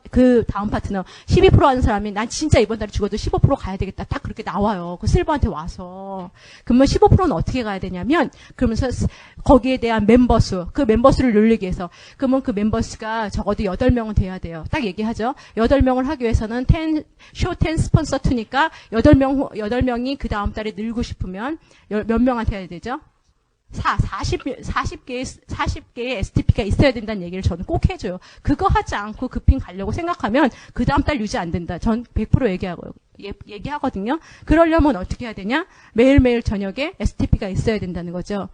파트너 12% 하는 사람이 난 진짜 이번 달에 죽어도 15% 가야 되겠다. 딱 그렇게 나와요. 그 실버한테 와서. 그러면 15%는 어떻게 가야 되냐면 그러면서 거기에 대한 멤버수, 그 멤버수를 늘리기 위해서 그러면 그 멤버수가 적어도 8명은 돼야 돼요. 딱 얘기하죠. 8명을 하기 위해서는 쇼 10 스폰서 2니까 8명이 그 다음 달에 늘고 싶으면 몇 명한테 해야 되죠? 40개의 STP가 있어야 된다는 얘기를 저는 꼭 해줘요. 그거 하지 않고 급핑 가려고 생각하면 그 다음 달 유지 안 된다. 전 100% 얘기하거든요. 그러려면 어떻게 해야 되냐? 매일매일 저녁에 STP가 있어야 된다는 거죠.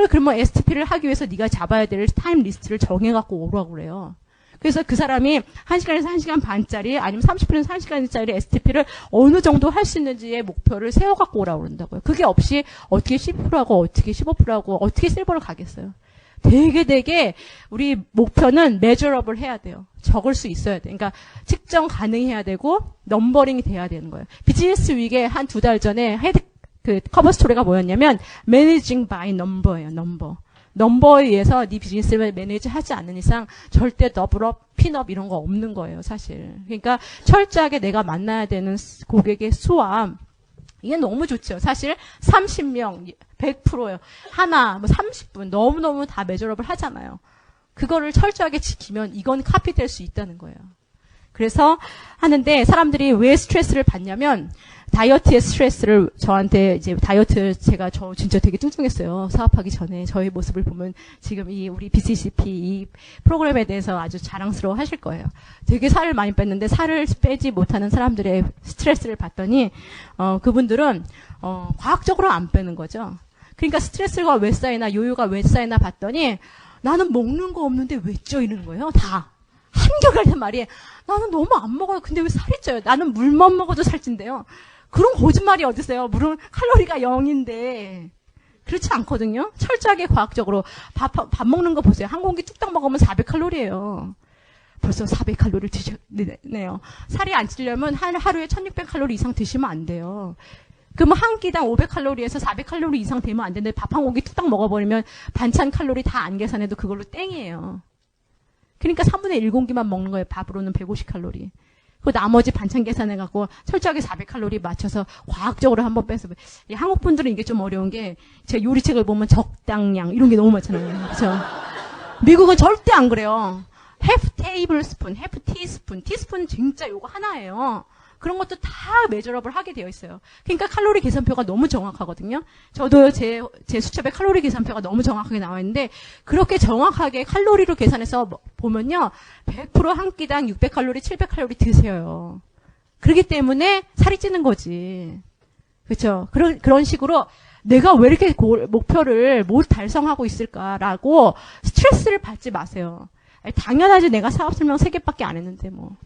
그러면 STP를 하기 위해서 네가 잡아야 될 타임 리스트를 정해갖고 오라고 그래요. 그래서 그 사람이 1시간에서 1시간 반짜리 아니면 30분에서 1시간짜리 STP를 어느 정도 할 수 있는지의 목표를 세워갖고 오라고 그런다고요. 그게 없이 어떻게 10%하고 어떻게 15%하고 어떻게 실버를 가겠어요. 되게 우리 목표는 measurable 해야 돼요. 적을 수 있어야 돼. 그러니까 측정 가능해야 되고 넘버링이 돼야 되는 거예요. 비즈니스 위기에 한 2달 전에 그 커버 스토리가 뭐였냐면 managing by number예요. 넘버에 의해서 네 비즈니스를 매니지하지 않는 이상 절대 더블업, 핀업 이런 거 없는 거예요, 사실. 그러니까 철저하게 내가 만나야 되는 고객의 수와 이게 너무 좋죠. 사실 30명, 100%예요. 하나, 30분 너무너무 다 매저업을 하잖아요. 그거를 철저하게 지키면 이건 카피될 수 있다는 거예요. 그래서 하는데 사람들이 왜 스트레스를 받냐면 다이어트의 스트레스를 저한테 이제 다이어트 제가 저 진짜 되게 뚱뚱했어요. 사업하기 전에 저의 모습을 보면 지금 이 우리 BCCP 이 프로그램에 대해서 아주 자랑스러워 하실 거예요. 되게 살을 많이 뺐는데 살을 빼지 못하는 사람들의 스트레스를 받더니 그분들은 과학적으로 안 빼는 거죠. 그러니까 스트레스가 왜 쌓이나 요요가 왜 쌓이나 봤더니 나는 먹는 거 없는데 왜 쪄 이러는 거예요. 다. 한결같은 말이 나는 너무 안 먹어요. 근데 왜 살이 쪄요? 나는 물만 먹어도 살찐대요. 그런 거짓말이 어딨어요. 물은 칼로리가 0인데 그렇지 않거든요. 철저하게 과학적으로 밥 먹는 거 보세요. 한 공기 뚝딱 먹으면 400칼로리예요. 벌써 400칼로리를 드셨네요. 살이 안 찌려면 하루에 1600칼로리 이상 드시면 안 돼요. 그러면 한 끼당 500칼로리에서 400칼로리 이상 되면 안 되는데 밥 한 공기 뚝딱 먹어버리면 반찬 칼로리 다 안 계산해도 그걸로 땡이에요. 그러니까 3분의 1공기만 먹는 거예요. 밥으로는 150칼로리. 그 나머지 반찬 계산해갖고 철저하게 400칼로리 맞춰서 과학적으로 한번 빼서. 한국 분들은 이게 좀 어려운 게, 제 요리책을 보면 적당량, 이런 게 너무 많잖아요. 그죠? 미국은 절대 안 그래요. half tablespoon, half teaspoon. 티스푼은 진짜 요거 하나예요. 그런 것도 다 매저업을 하게 되어 있어요. 그러니까 칼로리 계산표가 너무 정확하거든요. 저도 제 수첩에 칼로리 계산표가 너무 정확하게 나와 있는데 그렇게 정확하게 칼로리로 계산해서 보면요. 100% 한 끼당 600칼로리, 700칼로리 드세요. 그렇기 때문에 살이 찌는 거지. 그렇죠? 그런 식으로 내가 왜 이렇게 목표를 못 달성하고 있을까라고 스트레스를 받지 마세요. 당연하지 내가 사업 설명 3개밖에 안 했는데 뭐.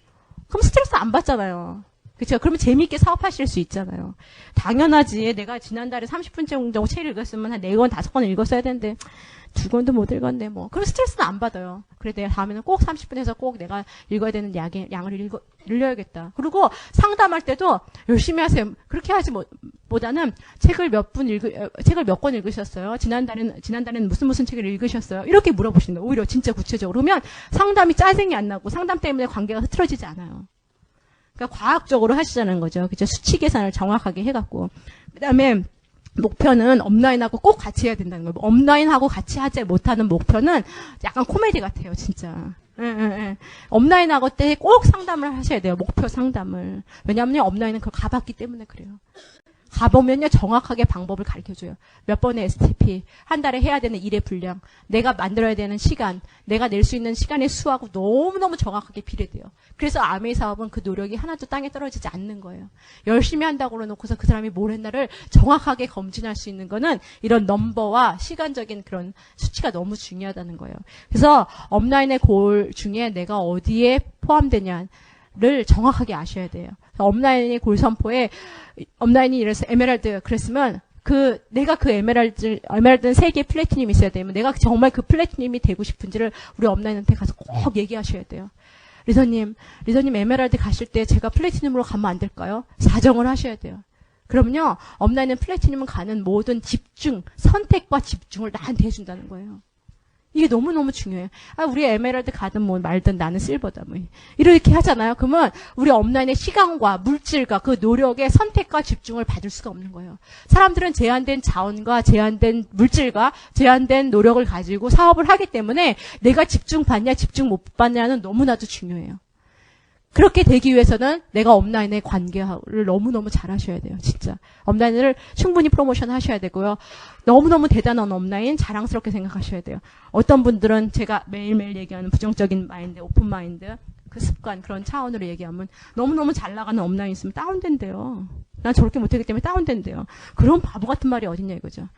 그럼 스트레스 안 받잖아요. 그렇죠? 그러면 재미있게 사업하실 수 있잖아요. 당연하지. 내가 지난달에 30분 정도 책을 읽었으면 한 4권, 5권을 읽었어야 되는데 2권도 못 읽었네 뭐. 그럼 스트레스는 안 받아요. 그래 내가 다음에는 꼭 30분에서 꼭 내가 읽어야 되는 양을 늘려야겠다. 그리고 상담할 때도 열심히 하세요. 그렇게 하지 보다는 책을 몇 권 읽으셨어요? 지난달에는 무슨 책을 읽으셨어요? 이렇게 물어보시는 거예요. 오히려 진짜 구체적으로. 그러면 상담이 짜증이 안 나고 상담 때문에 관계가 흐트러지지 않아요. 그러니까 과학적으로 하시자는 거죠. 그죠? 수치 계산을 정확하게 해갖고. 그 다음에 목표는 업라인하고 꼭 같이 해야 된다는 거예요. 업라인하고 같이 하지 못하는 목표는 약간 코미디 같아요, 진짜. 예. 업라인하고 때 꼭 상담을 하셔야 돼요. 목표 상담을. 왜냐하면 업라인은 그걸 가봤기 때문에 그래요. 가보면요, 정확하게 방법을 가르쳐줘요. 몇 번의 STP, 한 달에 해야 되는 일의 분량, 내가 만들어야 되는 시간, 내가 낼 수 있는 시간의 수하고 너무너무 정확하게 비례돼요. 그래서 아메이 사업은 그 노력이 하나도 땅에 떨어지지 않는 거예요. 열심히 한다고 그러놓고서 그 사람이 뭘 했나를 정확하게 검증할 수 있는 거는 이런 넘버와 시간적인 그런 수치가 너무 중요하다는 거예요. 그래서 업라인의 골 중에 내가 어디에 포함되냐를 정확하게 아셔야 돼요. 업라인의 골 선포에 업라인이 이래서 에메랄드 그랬으면 내가 그 에메랄드는 3개의 플래티늄이 있어야 되면 내가 정말 그 플래티늄이 되고 싶은지를 우리 업라인한테 가서 꼭 얘기하셔야 돼요. 리더님 에메랄드 가실 때 제가 플래티늄으로 가면 안 될까요? 사정을 하셔야 돼요. 그러면요, 업라인은 플래티늄을 가는 모든 선택과 집중을 나한테 해준다는 거예요. 이게 너무너무 중요해요. 우리 에메랄드 가든 뭐 말든 나는 실버다 뭐 이렇게 하잖아요. 그러면 우리 업라인의 시간과 물질과 그 노력의 선택과 집중을 받을 수가 없는 거예요. 사람들은 제한된 자원과 제한된 물질과 제한된 노력을 가지고 사업을 하기 때문에 내가 집중 받냐 집중 못 받냐는 너무나도 중요해요. 그렇게 되기 위해서는 내가 업라인의 관계를 너무너무 잘 하셔야 돼요. 진짜. 업라인을 충분히 프로모션 하셔야 되고요. 너무너무 대단한 업라인 자랑스럽게 생각하셔야 돼요. 어떤 분들은 제가 매일매일 얘기하는 부정적인 마인드, 오픈 마인드, 그 습관, 그런 차원으로 얘기하면 너무너무 잘 나가는 업라인 있으면 다운된대요. 난 저렇게 못하기 때문에 다운된대요. 그런 바보 같은 말이 어딨냐 이거죠.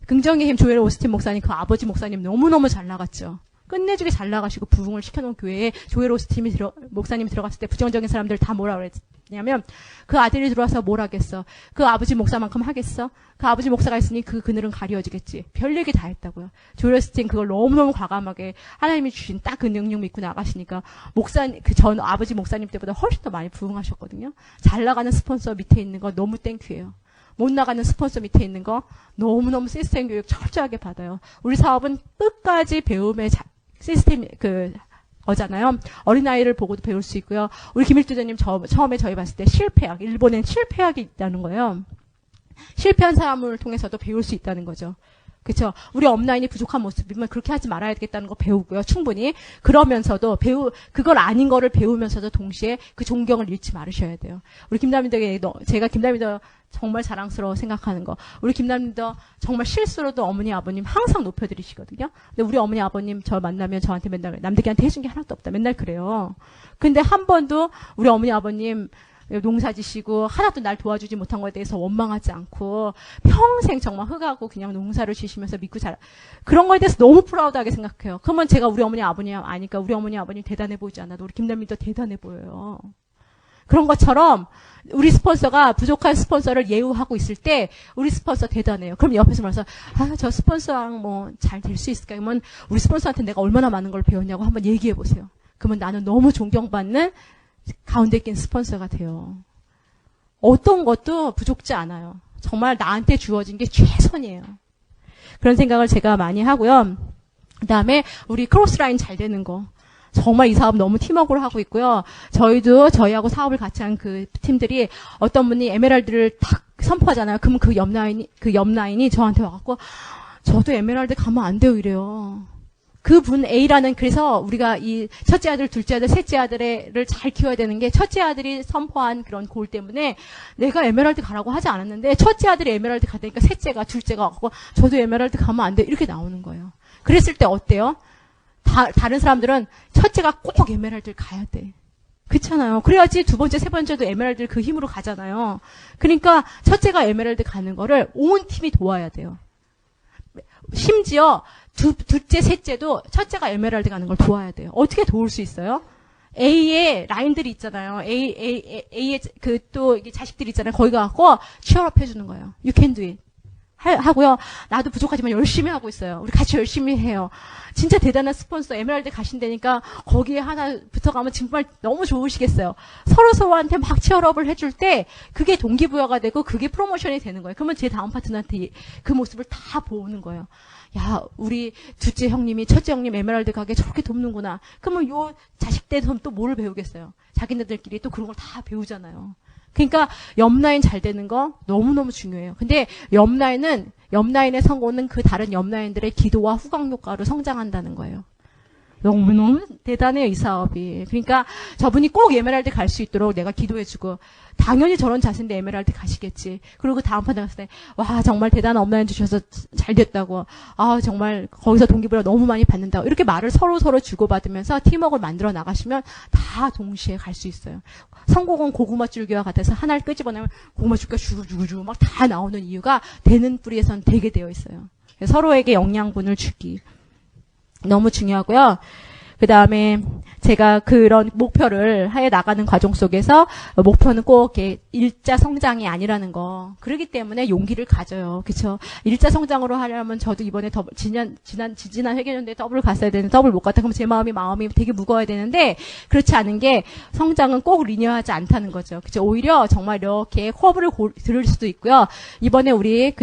긍정의 힘 조엘 오스틴 목사님, 그 아버지 목사님 너무너무 잘 나갔죠. 끝내주게 잘 나가시고 부흥을 시켜놓은 교회에 조엘 오스틴 목사님이 들어갔을 때 부정적인 사람들 다 뭐라 그랬냐면 그 아들이 들어와서 뭘 하겠어? 그 아버지 목사만큼 하겠어? 그 아버지 목사가 있으니 그 그늘은 가려지겠지. 별 얘기 다 했다고요. 조엘 오스틴 그걸 너무너무 과감하게 하나님이 주신 딱 그 능력 믿고 나가시니까 전 아버지 목사님 때보다 훨씬 더 많이 부흥하셨거든요. 잘 나가는 스폰서 밑에 있는 거 너무 땡큐예요. 못 나가는 스폰서 밑에 있는 거 너무너무 시스템 교육 철저하게 받아요. 우리 사업은 끝까지 배움의 시스템 거잖아요. 어린아이를 보고도 배울 수 있고요. 우리 김일주자님 처음에 저희 봤을 때 실패학, 일본엔 실패학이 있다는 거예요. 실패한 사람을 통해서도 배울 수 있다는 거죠. 그렇죠? 우리 업라인이 부족한 모습이면 그렇게 하지 말아야 되겠다는 거 배우고요. 충분히. 그러면서도 그걸 아닌 거를 배우면서도 동시에 그 존경을 잃지 말으셔야 돼요. 우리 김남인덕에 제가 김남인덕 정말 자랑스러워 생각하는 거. 우리 김남인덕 정말 실수로도 어머니 아버님 항상 높여드리시거든요. 근데 우리 어머니 아버님 저 만나면 저한테 맨날 남들한테 해준 게 하나도 없다. 맨날 그래요. 근데 한 번도 우리 어머니 아버님 농사 지시고 하나도 날 도와주지 못한 거에 대해서 원망하지 않고 평생 정말 흑하고 그냥 농사를 지시면서 믿고 그런 거에 대해서 너무 프라우드하게 생각해요. 그러면 제가 우리 어머니 아버님 아니까 우리 어머니 아버님 대단해 보이지 않아도 우리 김남민도 대단해 보여요. 그런 것처럼 우리 스폰서가 부족한 스폰서를 예우하고 있을 때 우리 스폰서 대단해요. 그럼 옆에서 말해서 저 스폰서랑 뭐 잘 될 수 있을까? 그러면 우리 스폰서한테 내가 얼마나 많은 걸 배웠냐고 한번 얘기해 보세요. 그러면 나는 너무 존경받는 가운데 낀 스폰서가 돼요. 어떤 것도 부족지 않아요. 정말 나한테 주어진 게 최선이에요. 그런 생각을 제가 많이 하고요. 그 다음에 우리 크로스라인 잘 되는 거. 정말 이 사업 너무 팀워크를 하고 있고요. 저희하고 사업을 같이 한 그 팀들이 어떤 분이 에메랄드를 탁 선포하잖아요. 그러면 그 옆라인이 저한테 와갖고 저도 에메랄드 가면 안 돼요 이래요. 그분 A라는 그래서 우리가 이 첫째 아들, 둘째 아들, 셋째 아들을 잘 키워야 되는 게 첫째 아들이 선포한 그런 골 때문에 내가 에메랄드 가라고 하지 않았는데 첫째 아들이 에메랄드 가다니까 셋째가 둘째가 와갖고 저도 에메랄드 가면 안 돼 이렇게 나오는 거예요. 그랬을 때 어때요? 다른 사람들은 첫째가 꼭 에메랄드를 가야 돼. 그렇잖아요. 그래야지 두 번째, 세 번째도 에메랄드를 그 힘으로 가잖아요. 그러니까 첫째가 에메랄드 가는 거를 온 팀이 도와야 돼요. 심지어 둘째, 셋째도 첫째가 에메랄드 가는 걸 도와야 돼요. 어떻게 도울 수 있어요? A의 라인들이 있잖아요. A의 또 이게 자식들이 있잖아요. 거기 가고 취업업 해주는 거예요. You can do it. 하고요. 나도 부족하지만 열심히 하고 있어요. 우리 같이 열심히 해요. 진짜 대단한 스폰서 에메랄드 가신다니까 거기에 하나 붙어가면 정말 너무 좋으시겠어요. 서로한테 막 치열업을 해줄 때 그게 동기부여가 되고 그게 프로모션이 되는 거예요. 그러면 제 다음 파트너한테 그 모습을 다 보는 거예요. 야, 우리 둘째 형님이 첫째 형님 에메랄드 가게 저렇게 돕는구나. 그러면 요 자식 때는 또 뭘 배우겠어요. 자기네들끼리 또 그런 걸 다 배우잖아요. 그러니까 옆라인 잘 되는 거 너무너무 중요해요. 근데 옆라인의 성공은 그 다른 옆라인들의 기도와 후광 효과로 성장한다는 거예요. 너무너무 대단해요, 이 사업이. 그러니까 저분이 꼭 에메랄드 갈 수 있도록 내가 기도해주고, 당연히 저런 자세인데 에메랄드 가시겠지. 그리고 다음 판에 갔을 때, 와, 정말 대단한 업라인 주셔서 잘 됐다고. 아, 정말 거기서 동기부여 너무 많이 받는다고. 이렇게 말을 서로 주고받으면서 팀워크를 만들어 나가시면 다 동시에 갈 수 있어요. 성공은 고구마 줄기와 같아서 하나를 끄집어내면 고구마 줄기가 주구주구 막 다 나오는 이유가 되는 뿌리에선 되게 되어 있어요. 서로에게 영양분을 주기. 너무 중요하고요. 그 다음에 제가 그런 목표를 해 나가는 과정 속에서 목표는 꼭 이렇게 일자 성장이 아니라는 거. 그렇기 때문에 용기를 가져요. 그렇죠? 일자 성장으로 하려면 저도 이번에 지난 회계연대 더블 갔어야 되는데 더블 못 갔다. 그럼 제 마음이 되게 무거워야 되는데 그렇지 않은 게 성장은 꼭 리니어하지 않다는 거죠. 그렇죠? 오히려 정말 이렇게 커브를 들을 수도 있고요. 이번에 우리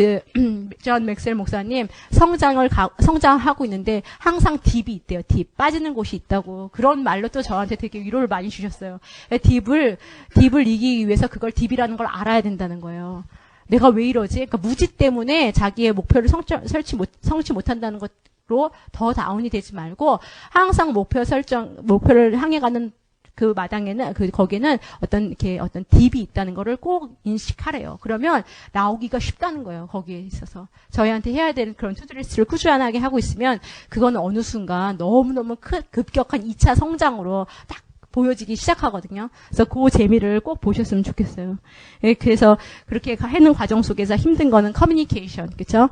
존 맥셀 목사님 성장하고 있는데 항상 딥이 있대요. 딥. 빠지는 곳이 있다고. 그런 말로 또 저한테 되게 위로를 많이 주셨어요. 딥을 이기기 위해서 그걸 딥이라는 걸 알아야 된다는 거예요. 내가 왜 이러지? 그러니까 무지 때문에 자기의 목표를 성취 못한다는 것으로 더 다운이 되지 말고 항상 목표를 향해 가는 그 마당에는 거기에는 어떤 딥이 있다는 거를 꼭 인식하래요. 그러면 나오기가 쉽다는 거예요. 거기에 있어서 저희한테 해야 되는 그런 투두리스트를 꾸준하게 하고 있으면 그건 어느 순간 너무너무 급격한 2차 성장으로 딱 보여지기 시작하거든요. 그래서 그 재미를 꼭 보셨으면 좋겠어요. 예, 그래서 그렇게 하는 과정 속에서 힘든 거는 커뮤니케이션, 그렇죠?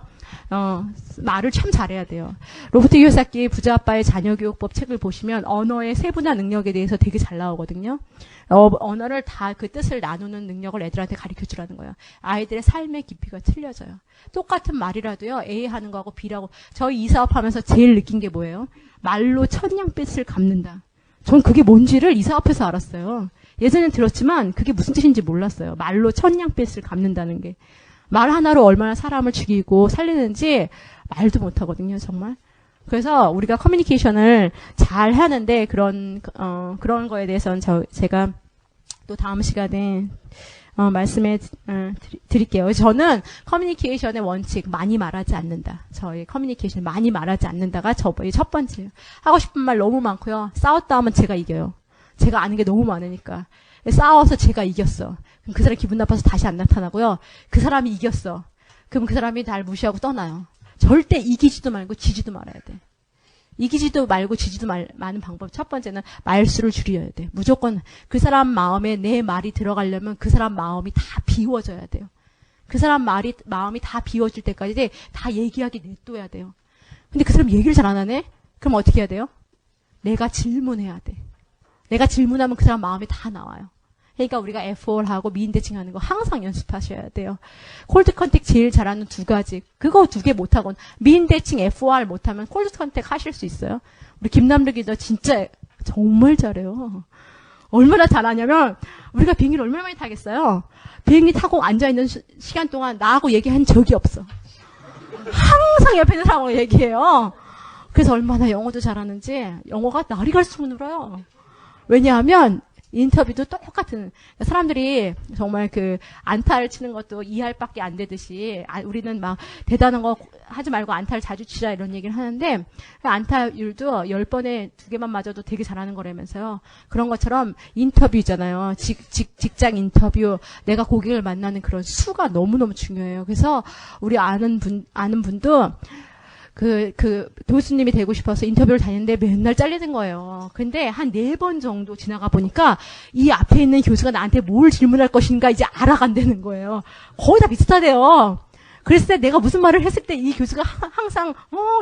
말을 참 잘해야 돼요. 로버트 키요사키 부자 아빠의 자녀 교육법 책을 보시면 언어의 세분화 능력에 대해서 되게 잘 나오거든요. 언어를 다 그 뜻을 나누는 능력을 애들한테 가르쳐 주라는 거예요. 아이들의 삶의 깊이가 틀려져요. 똑같은 말이라도요. A 하는 거하고 B라고. 저희 이 사업하면서 제일 느낀 게 뭐예요? 말로 천냥빛을 갚는다. 전 그게 뭔지를 이 사업에서 알았어요. 예전엔 들었지만 그게 무슨 뜻인지 몰랐어요. 말로 천냥빛을 갚는다는 게. 말 하나로 얼마나 사람을 죽이고 살리는지 말도 못하거든요, 정말. 그래서 우리가 커뮤니케이션을 잘 하는데 그런 거에 대해서는 제가 또 다음 시간에 말씀해 드릴게요. 저는 커뮤니케이션의 원칙 많이 말하지 않는다. 저희 커뮤니케이션 많이 말하지 않는다가 저의 첫 번째예요. 하고 싶은 말 너무 많고요. 싸웠다 하면 제가 이겨요. 제가 아는 게 너무 많으니까. 싸워서 제가 이겼어. 그럼 그 사람 기분 나빠서 다시 안 나타나고요. 그 사람이 이겼어. 그럼 그 사람이 날 무시하고 떠나요. 절대 이기지도 말고 지지도 말아야 돼. 이기지도 말고 지지도 많은 방법. 첫 번째는 말수를 줄여야 돼. 무조건 그 사람 마음에 내 말이 들어가려면 그 사람 마음이 다 비워져야 돼요. 그 사람 마음이 다 비워질 때까지 다 얘기하기 냅둬야 돼요. 근데 그 사람 얘기를 잘 안 하네? 그럼 어떻게 해야 돼요? 내가 질문해야 돼. 내가 질문하면 그 사람 마음이 다 나와요. 그러니까 우리가 F4하고 미인 대칭하는 거 항상 연습하셔야 돼요. 콜드 컨택 제일 잘하는 두 가지. 그거 두 개 못하곤 미인 대칭 F4R 못하면 콜드 컨택 하실 수 있어요. 우리 김남르 기자 진짜 정말 잘해요. 얼마나 잘하냐면 우리가 비행기를 얼마나 많이 타겠어요. 비행기 타고 앉아있는 시간 동안 나하고 얘기한 적이 없어. 항상 옆에 있는 사람하고 얘기해요. 그래서 얼마나 영어도 잘하는지 영어가 날이 갈수록 늘어요. 왜냐하면 인터뷰도 똑같은 사람들이 정말 그 안타를 치는 것도 2할밖에 안 되듯이 우리는 막 대단한 거 하지 말고 안타를 자주 치자 이런 얘기를 하는데 안타율도 10번에 2개만 맞아도 되게 잘하는 거라면서요. 그런 것처럼 인터뷰잖아요. 직장 인터뷰 내가 고객을 만나는 그런 수가 너무너무 중요해요. 그래서 우리 아는 분도 교수님이 되고 싶어서 인터뷰를 다녔는데 맨날 잘리는 거예요. 근데 한 4번 정도 지나가 보니까 이 앞에 있는 교수가 나한테 뭘 질문할 것인가 이제 알아간다는 거예요. 거의 다 비슷하대요. 그랬을 때 내가 무슨 말을 했을 때 이 교수가 항상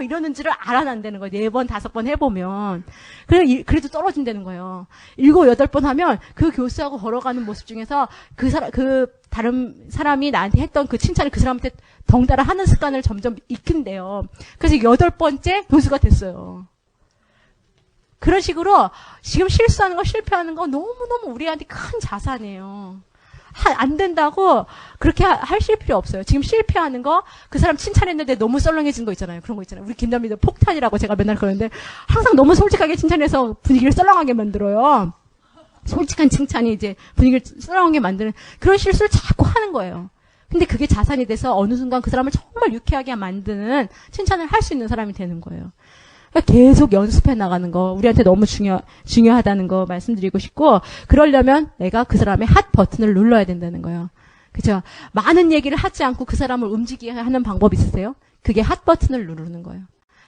이러는 줄을 알아낸다는 거예요. 4번, 5번 해보면. 그래도 떨어진다는 거예요. 7, 8번 하면 그 교수하고 걸어가는 모습 중에서 그 다른 사람이 나한테 했던 그 칭찬을 그 사람한테 덩달아 하는 습관을 점점 익힌대요. 그래서 8번째 교수가 됐어요. 그런 식으로 지금 실수하는 거, 실패하는 거 너무너무 우리한테 큰 자산이에요. 안 된다고 그렇게 하실 필요 없어요. 지금 실패하는 거, 그 사람 칭찬했는데 너무 썰렁해진 거 있잖아요. 그런 거 있잖아요. 우리 김남미도 폭탄이라고 제가 맨날 그러는데 항상 너무 솔직하게 칭찬해서 분위기를 썰렁하게 만들어요. 솔직한 칭찬이 이제 분위기를 썰렁하게 만드는 그런 실수를 자꾸 하는 거예요. 근데 그게 자산이 돼서 어느 순간 그 사람을 정말 유쾌하게 만드는 칭찬을 할 수 있는 사람이 되는 거예요. 계속 연습해 나가는 거 우리한테 너무 중요하다는 거 말씀드리고 싶고, 그러려면 내가 그 사람의 핫 버튼을 눌러야 된다는 거예요. 그죠? 많은 얘기를 하지 않고 그 사람을 움직이게 하는 방법 있으세요? 그게 핫 버튼을 누르는 거예요.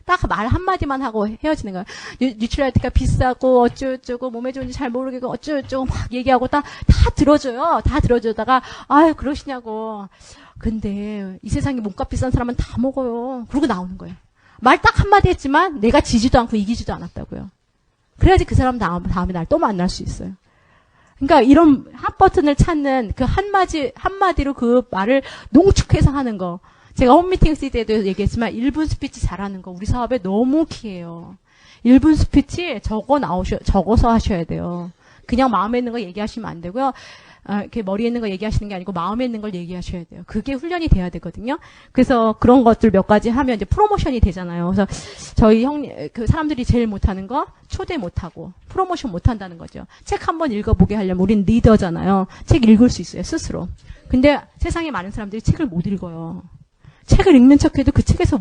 딱 말 한마디만 하고 헤어지는 거예요. 뉴트럴티가 비싸고 어쩌고저쩌고 몸에 좋은지 잘 모르겠고 어쩌고저쩌고 막 얘기하고 다 들어줘요. 다 들어주다가 아유 그러시냐고. 근데 이 세상에 몸값 비싼 사람은 다 먹어요. 그러고 나오는 거예요. 말 딱 한마디 했지만 내가 지지도 않고 이기지도 않았다고요. 그래야지 그 사람 다음에 날 또 만날 수 있어요. 그러니까 이런 핫 버튼을 찾는 그 한마디로 그 말을 농축해서 하는 거. 제가 홈미팅 쓸 때도 얘기했지만 1분 스피치 잘하는 거 우리 사업에 너무 키예요. 1분 스피치 적어서 하셔야 돼요. 그냥 마음에 있는 거 얘기하시면 안 되고요. 이렇게 머리에 있는 거 얘기하시는 게 아니고 마음에 있는 걸 얘기하셔야 돼요. 그게 훈련이 돼야 되거든요. 그래서 그런 것들 몇 가지 하면 이제 프로모션이 되잖아요. 그래서 저희 그 사람들이 제일 못하는 거 초대 못하고 프로모션 못한다는 거죠. 책 한번 읽어보게 하려면 우린 리더잖아요. 책 읽을 수 있어요, 스스로. 근데 세상에 많은 사람들이 책을 못 읽어요. 책을 읽는 척해도 그 책에서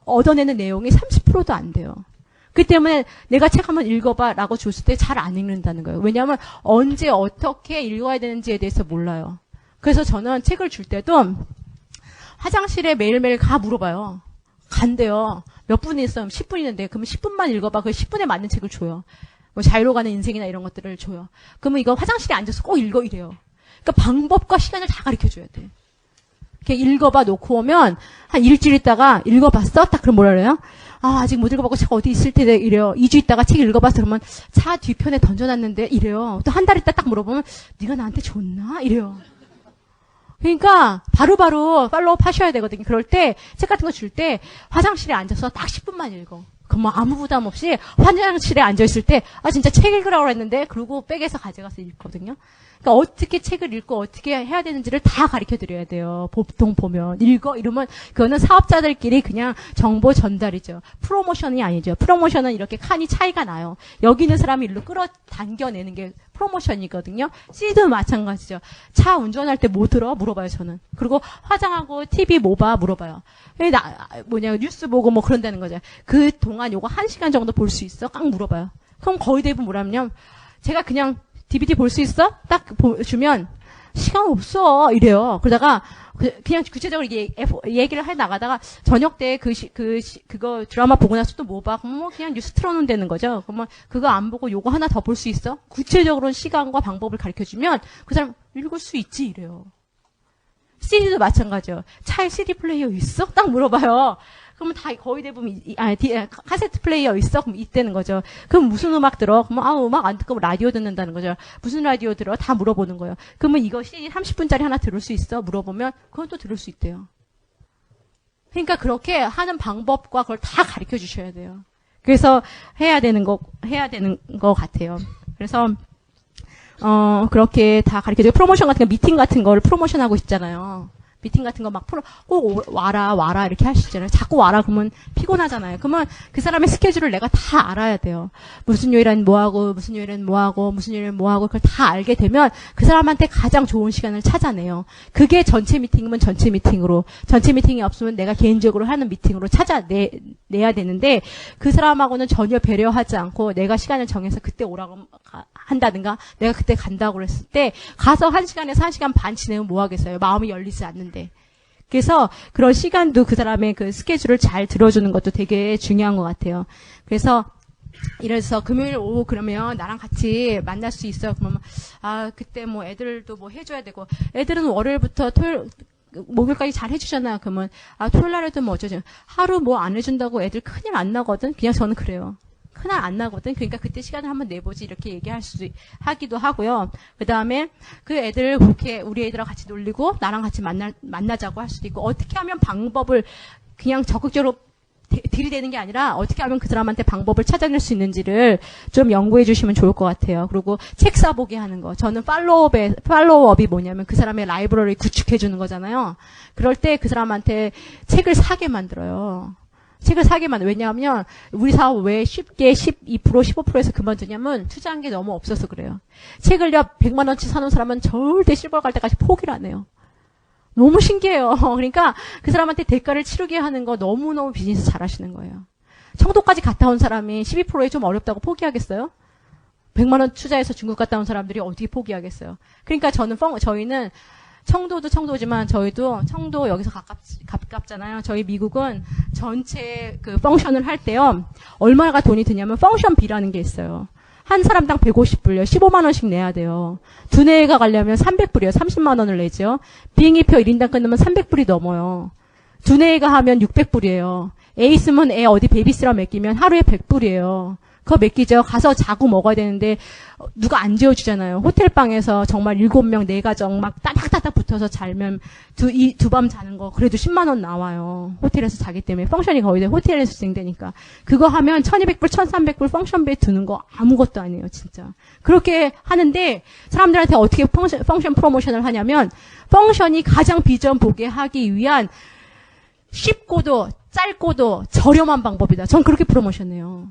얻어내는 내용이 30%도 안 돼요. 그 때문에 내가 책 한번 읽어봐 라고 줬을 때 잘 안 읽는다는 거예요. 왜냐하면 언제 어떻게 읽어야 되는지에 대해서 몰라요. 그래서 저는 책을 줄 때도 화장실에 매일매일 물어봐요. 간대요. 몇 분 있어요? 10분 있는데 그러면 10분만 읽어봐. 그 10분에 맞는 책을 줘요. 뭐 자유로 가는 인생이나 이런 것들을 줘요. 그러면 이거 화장실에 앉아서 꼭 읽어 이래요. 그러니까 방법과 시간을 다 가르쳐줘야 돼. 이렇게 읽어봐 놓고 오면 한 일주일 있다가 읽어봤어? 딱 그럼 뭐라 그래요? 아직 못 읽어봤고 책 어디 있을 텐데 이래요. 2주 있다가 책 읽어봤어 그러면 차 뒤편에 던져놨는데 이래요. 또 한 달 있다 딱 물어보면 네가 나한테 줬나? 이래요. 그러니까 바로바로 팔로우업 하셔야 되거든요. 그럴 때 책 같은 거 줄 때 화장실에 앉아서 딱 10분만 읽어. 그럼 뭐 아무 부담 없이 화장실에 앉아있을 때 진짜 책 읽으라고 했는데 그러고 백에서 가져가서 읽거든요. 그러니까 어떻게 책을 읽고 어떻게 해야 되는지를 다 가르쳐드려야 돼요. 보통 보면 읽어 이러면 그거는 사업자들끼리 그냥 정보 전달이죠. 프로모션이 아니죠. 프로모션은 이렇게 칸이 차이가 나요. 여기 있는 사람이 일로 끌어당겨내는 게 프로모션이거든요. C도 마찬가지죠. 차 운전할 때 뭐 들어? 물어봐요, 저는. 그리고 화장하고 TV 뭐 봐? 물어봐요. 뉴스 보고 뭐 그런다는 거죠. 그 동안 요거 1시간 정도 볼 수 있어? 깡 물어봐요. 그럼 거의 대부분 뭐라면 제가 그냥 DVD 볼 수 있어? 딱 주면 시간 없어 이래요. 그러다가 그냥 구체적으로 얘기를 해 나가다가 저녁 때 그거 드라마 보고 나서 또 뭐 봐? 그럼 그냥 뉴스 틀어놓는다는 거죠. 그러면 그거 안 보고 요거 하나 더 볼 수 있어? 구체적으로 시간과 방법을 가르쳐주면 그 사람 읽을 수 있지 이래요. CD도 마찬가지요. 차에 CD 플레이어 있어? 딱 물어봐요. 그러면 다 거의 대부분 카세트 플레이어 있어? 그럼 있다는 거죠. 그럼 무슨 음악 들어? 그러면 음악 안 듣고 라디오 듣는다는 거죠. 무슨 라디오 들어? 다 물어보는 거예요. 그러면 이거 CD 30분짜리 하나 들을 수 있어? 물어보면 그건 또 들을 수 있대요. 그러니까 그렇게 하는 방법과 그걸 다 가르쳐 주셔야 돼요. 그래서 해야 되는 거 같아요. 그래서 그렇게 다 가르쳐줘요. 프로모션 같은 거, 미팅 같은 걸 프로모션하고 있잖아요. 미팅 같은 거 막 꼭 와라 이렇게 하시잖아요. 자꾸 와라 그러면 피곤하잖아요. 그러면 그 사람의 스케줄을 내가 다 알아야 돼요. 무슨 요일엔 뭐하고 무슨 요일엔 뭐하고 무슨 요일엔 뭐하고 그걸 다 알게 되면 그 사람한테 가장 좋은 시간을 찾아내요. 그게 전체 미팅이면 전체 미팅으로, 전체 미팅이 없으면 내가 개인적으로 하는 미팅으로 찾아내야 되는데 그 사람하고는 전혀 배려하지 않고 내가 시간을 정해서 그때 오라고 한다든가 내가 그때 간다고 그랬을 때 가서 1시간에서 1시간 반 지내면 뭐 하겠어요. 마음이 열리지 않는데. 그래서 그런 시간도 그 사람의 그 스케줄을 잘 들어주는 것도 되게 중요한 것 같아요. 그래서 이래서 금요일 오후 그러면 나랑 같이 만날 수 있어요. 그러면 그때 뭐 애들도 뭐 해줘야 되고 애들은 월요일부터 목요일까지 잘 해주잖아. 그러면, 토요일 날에도 뭐 어쩌죠. 하루 뭐 안 해준다고 애들 큰일 안 나거든? 그냥 저는 그래요. 큰일 안 나거든. 그러니까 그때 시간을 한번 내보지 이렇게 하기도 하고요. 그 다음에 그 애들 그렇게 우리 애들하고 같이 놀리고 나랑 같이 만나자고 할 수도 있고 어떻게 하면 방법을 그냥 적극적으로 들이대는 게 아니라 어떻게 하면 그 사람한테 방법을 찾아낼 수 있는지를 좀 연구해 주시면 좋을 것 같아요. 그리고 책 사보게 하는 거. 저는 팔로우업이 뭐냐면 그 사람의 라이브러리 구축해 주는 거잖아요. 그럴 때 그 사람한테 책을 사게 만들어요. 책을 사게 만들어요. 왜냐하면 우리 사업 왜 쉽게 12%, 15%에서 그만두냐면 투자한 게 너무 없어서 그래요. 책을요 100만 원치 사놓은 사람은 절대 실버 갈 때까지 포기를 안 해요. 너무 신기해요. 그러니까 그 사람한테 대가를 치르게 하는 거 너무너무 비즈니스 잘하시는 거예요. 청도까지 갔다 온 사람이 12%에 좀 어렵다고 포기하겠어요? 100만 원 투자해서 중국 갔다 온 사람들이 어떻게 포기하겠어요? 그러니까 저희는 청도도 청도지만 저희도 청도 여기서 가깝잖아요. 저희 미국은 전체 그 펑션을 할 때요. 얼마가 돈이 드냐면 펑션비라는 게 있어요. 한 사람당 150불이요. 15만 원씩 내야 돼요. 두뇌가 가려면 300불이요. 30만 원을 내죠. 비행기표 1인당 끊으면 300불이 넘어요. 두뇌가 하면 600불이에요. 애 있으면 애 어디 베이비시라 맡기면 하루에 100불이에요. 그거 맡기죠. 가서 자고 먹어야 되는데 누가 안 재워주잖아요. 호텔방에서 정말 7명 4가정 막 따닥따닥 붙어서 자면 두 밤 자는 거 그래도 10만 원 나와요. 호텔에서 자기 때문에 펑션이 거의 다 호텔에서 진행되니까. 그거 하면 1200불 1300불 펑션비에 드는 거 아무것도 아니에요. 진짜. 그렇게 하는데 사람들한테 어떻게 펑션 프로모션을 하냐면 펑션이 가장 비전 보게 하기 위한 쉽고도 짧고도 저렴한 방법이다. 전 그렇게 프로모션해요.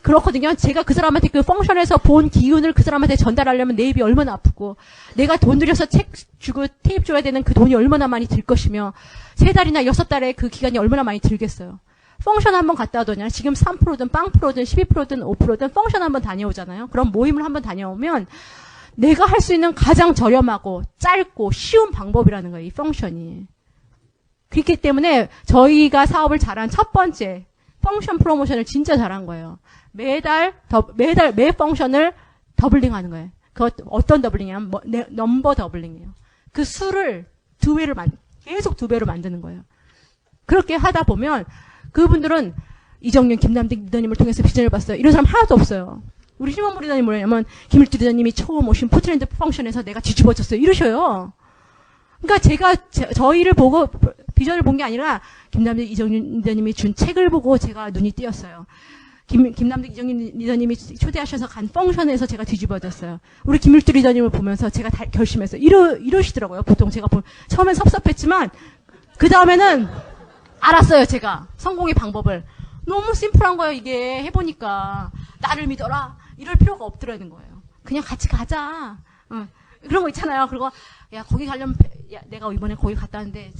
그렇거든요. 제가 그 사람한테 그 펑션에서 본 기운을 그 사람한테 전달하려면 내 입이 얼마나 아프고, 내가 돈 들여서 책 주고 테이프 줘야 되는 그 돈이 얼마나 많이 들 것이며, 3달이나 6달의 그 기간이 얼마나 많이 들겠어요. 펑션 한번 갔다 오더냐. 지금 3%든 빵프로든 12%든 5%든 펑션 한번 다녀오잖아요. 그럼 모임을 한번 다녀오면, 내가 할 수 있는 가장 저렴하고 짧고 쉬운 방법이라는 거예요. 이 펑션이. 그렇기 때문에 저희가 사업을 잘한 첫 번째, 펑션 프로모션을 진짜 잘한 거예요. 매 펑션을 더블링 하는 거예요. 어떤 더블링이냐면, 넘버 더블링이에요. 그 수를 계속 2배로 만드는 거예요. 그렇게 하다 보면, 그분들은 이정윤, 김남득 리더님을 통해서 비전을 봤어요. 이런 사람 하나도 없어요. 우리 심원부 리더님 뭐냐면, 김일두 리더님이 처음 오신 포트랜드 펑션에서 내가 뒤집어졌어요. 이러셔요. 그러니까 저희를 보고, 비전을 본 게 아니라 김남득 이정윤 리더님이 준 책을 보고 제가 눈이 띄었어요. 김남득 이정윤 리더님이 초대하셔서 간 펑션에서 제가 뒤집어졌어요. 우리 김일두 리더님을 보면서 제가 결심했어요. 이러시더라고요. 보통 제가 처음엔 섭섭했지만 그 다음에는 알았어요. 제가 성공의 방법을. 너무 심플한 거예요. 이게 해보니까 나를 믿어라. 이럴 필요가 없더라는 거예요. 그냥 같이 가자. 그런 거 있잖아요. 그리고 야 거기 가려면 내가 이번에 거기 갔다 왔는데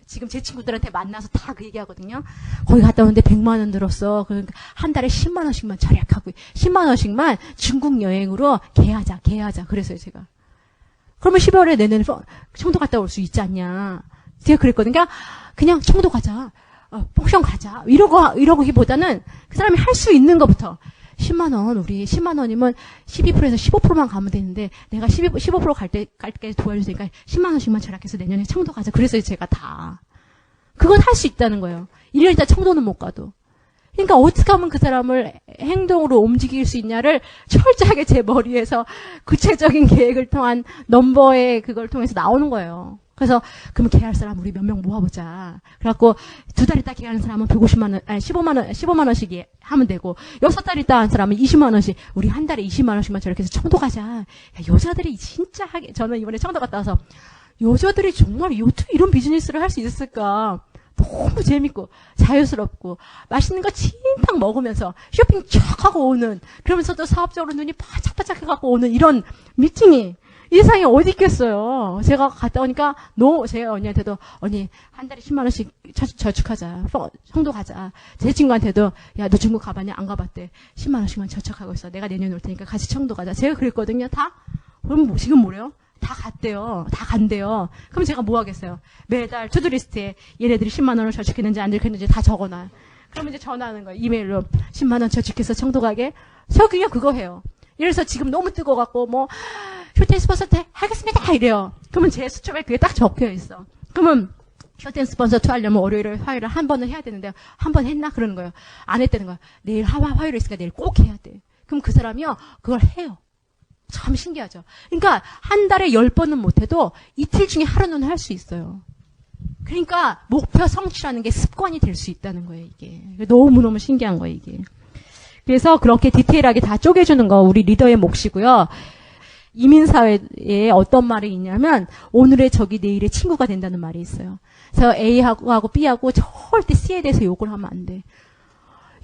지금 제 친구들한테 만나서 다 그 얘기하거든요. 거기 갔다 왔는데 100만 원 들었어. 그러니까 한 달에 10만 원씩만 절약하고 10만 원씩만 중국 여행으로 계하자. 그래서요 제가. 그러면 12월에 내년에 청도 갔다 올 수 있지 않냐. 제가 그랬거든요. 그냥 청도 가자. 펑션 가자. 이러기보다는 그 사람이 할 수 있는 것부터. 10만 원, 우리 10만 원이면 12%에서 15%만 가면 되는데, 내가 15% 갈 때까지 도와줄 테니까 10만 원씩만 절약해서 내년에 청도 가자. 그래서 제가 다. 그건 할 수 있다는 거예요. 1년 있다 청도는 못 가도. 그러니까 어떻게 하면 그 사람을 행동으로 움직일 수 있냐를 철저하게 제 머리에서 구체적인 계획을 통한 넘버의 그걸 통해서 나오는 거예요. 그래서 그러면 계할 사람 우리 몇 명 모아보자. 그래갖고 2달 있다 계하는 사람은 15만 원씩 하면 되고 6달 있다 한 사람은 20만 원씩. 우리 한 달에 20만 원씩만 저렇게 해서 청도 가자. 야, 여자들이 진짜 저는 이번에 청도 갔다 와서 여자들이 정말 어떻게 이런 비즈니스를 할 수 있을까. 너무 재밌고 자유스럽고 맛있는 거 진탕 먹으면서 쇼핑 쫙 하고 오는, 그러면서도 사업적으로 눈이 바짝바짝 해갖고 오는 이런 미팅이 이 세상에 어디 있겠어요. 제가 갔다 오니까 제가 언니한테도 언니 한 달에 10만 원씩 저축하자. 청도 가자. 제 친구한테도 야 너 중국 가봤냐? 안 가봤대. 10만 원씩만 저축하고 있어. 내가 내년에 올 테니까 같이 청도 가자. 제가 그랬거든요. 다. 그럼 지금 뭐래요? 다 갔대요. 다 간대요. 그럼 제가 뭐 하겠어요? 매달 투두리스트에 얘네들이 10만 원을 저축했는지 안 저축했는지 다 적어놔. 그러면 이제 전화하는 거예요. 이메일로 10만 원 저축해서 청도 가게. 저 그냥 그거 해요. 이래서 지금 너무 뜨거워갖고 쇼텐 스폰서한테 하겠습니다 이래요. 그러면 제 수첩에 그게 딱 적혀 있어. 그러면 쇼텐 스폰서 투하려면 월요일, 화요일에 한 번은 해야 되는데 한 번 했나 그러는 거예요. 안 했다는 거야. 내일 화요일에 있으니까 내일 꼭 해야 돼. 그럼 그 사람이요 그걸 해요. 참 신기하죠. 그러니까 한 달에 10번은 못해도 이틀 중에 하루는 할 수 있어요. 그러니까 목표 성취라는 게 습관이 될 수 있다는 거예요. 이게 너무너무 신기한 거예요. 이게. 그래서 그렇게 디테일하게 다 쪼개주는 거 우리 리더의 몫이고요. 이민사회에 어떤 말이 있냐면 오늘의 적이 내일의 친구가 된다는 말이 있어요. 그래서 A하고 B하고 절대 C에 대해서 욕을 하면 안 돼.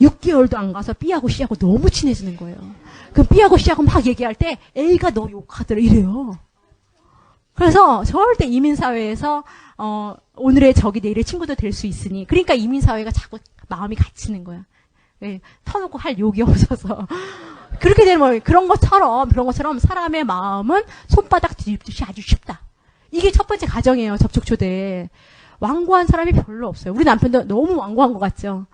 6개월도 안 가서 B하고 C하고 너무 친해지는 거예요. 그럼 B하고 C하고 막 얘기할 때 A가 너 욕하더라 이래요. 그래서 절대 이민사회에서 오늘의 적이 내일의 친구도 될 수 있으니 그러니까 이민사회가 자꾸 마음이 갇히는 거야. 네, 터놓고 할 욕이 없어서 그렇게 되면 그런 것처럼 사람의 마음은 손바닥 뒤집듯이 아주 쉽다. 이게 첫 번째 가정이에요. 접촉초대. 완고한 사람이 별로 없어요. 우리 남편도 너무 완고한 것 같죠.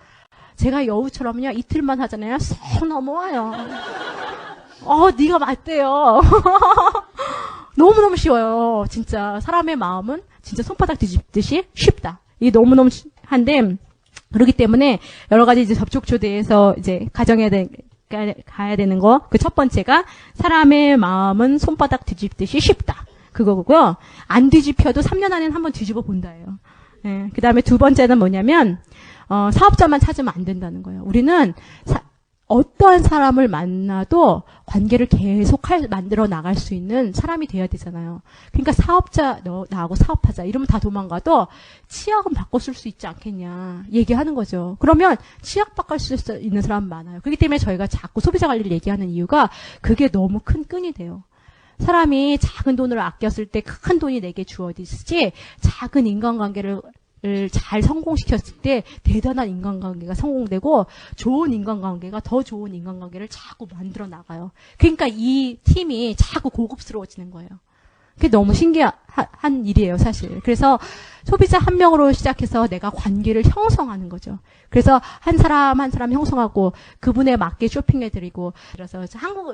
제가 여우처럼요 이틀만 하잖아요. 쏙 넘어와요. 네가 맞대요. 너무너무 쉬워요. 진짜 사람의 마음은 진짜 손바닥 뒤집듯이 쉽다. 이게 너무너무 한데 그렇기 때문에 여러 가지 이제 접촉초대에서 이제 가야 되는 거. 그 첫 번째가 사람의 마음은 손바닥 뒤집듯이 쉽다. 그거고요. 안 뒤집혀도 3년 안에는 한번 뒤집어 본다예요. 예. 그 다음에 두 번째는 뭐냐면 사업자만 찾으면 안 된다는 거예요. 우리는 어떠한 사람을 만나도 관계를 계속 만들어 나갈 수 있는 사람이 돼야 되잖아요. 그러니까 사업자, 나하고 사업하자. 이러면 다 도망가도 치약은 바꿔 쓸 수 있지 않겠냐. 얘기하는 거죠. 그러면 치약 바꿀 수 있는 사람 많아요. 그렇기 때문에 저희가 자꾸 소비자 관리를 얘기하는 이유가 그게 너무 큰 끈이 돼요. 사람이 작은 돈을 아꼈을 때 큰 돈이 내게 주어지지 작은 인간관계를 잘 성공시켰을 때 대단한 인간관계가 성공되고 좋은 인간관계가 더 좋은 인간관계를 자꾸 만들어 나가요. 그러니까 이 팀이 자꾸 고급스러워지는 거예요. 그게 너무 신기한 일이에요, 사실. 그래서 소비자 한 명으로 시작해서 내가 관계를 형성하는 거죠. 그래서 한 사람 한 사람 형성하고 그분에 맞게 쇼핑해드리고. 그래서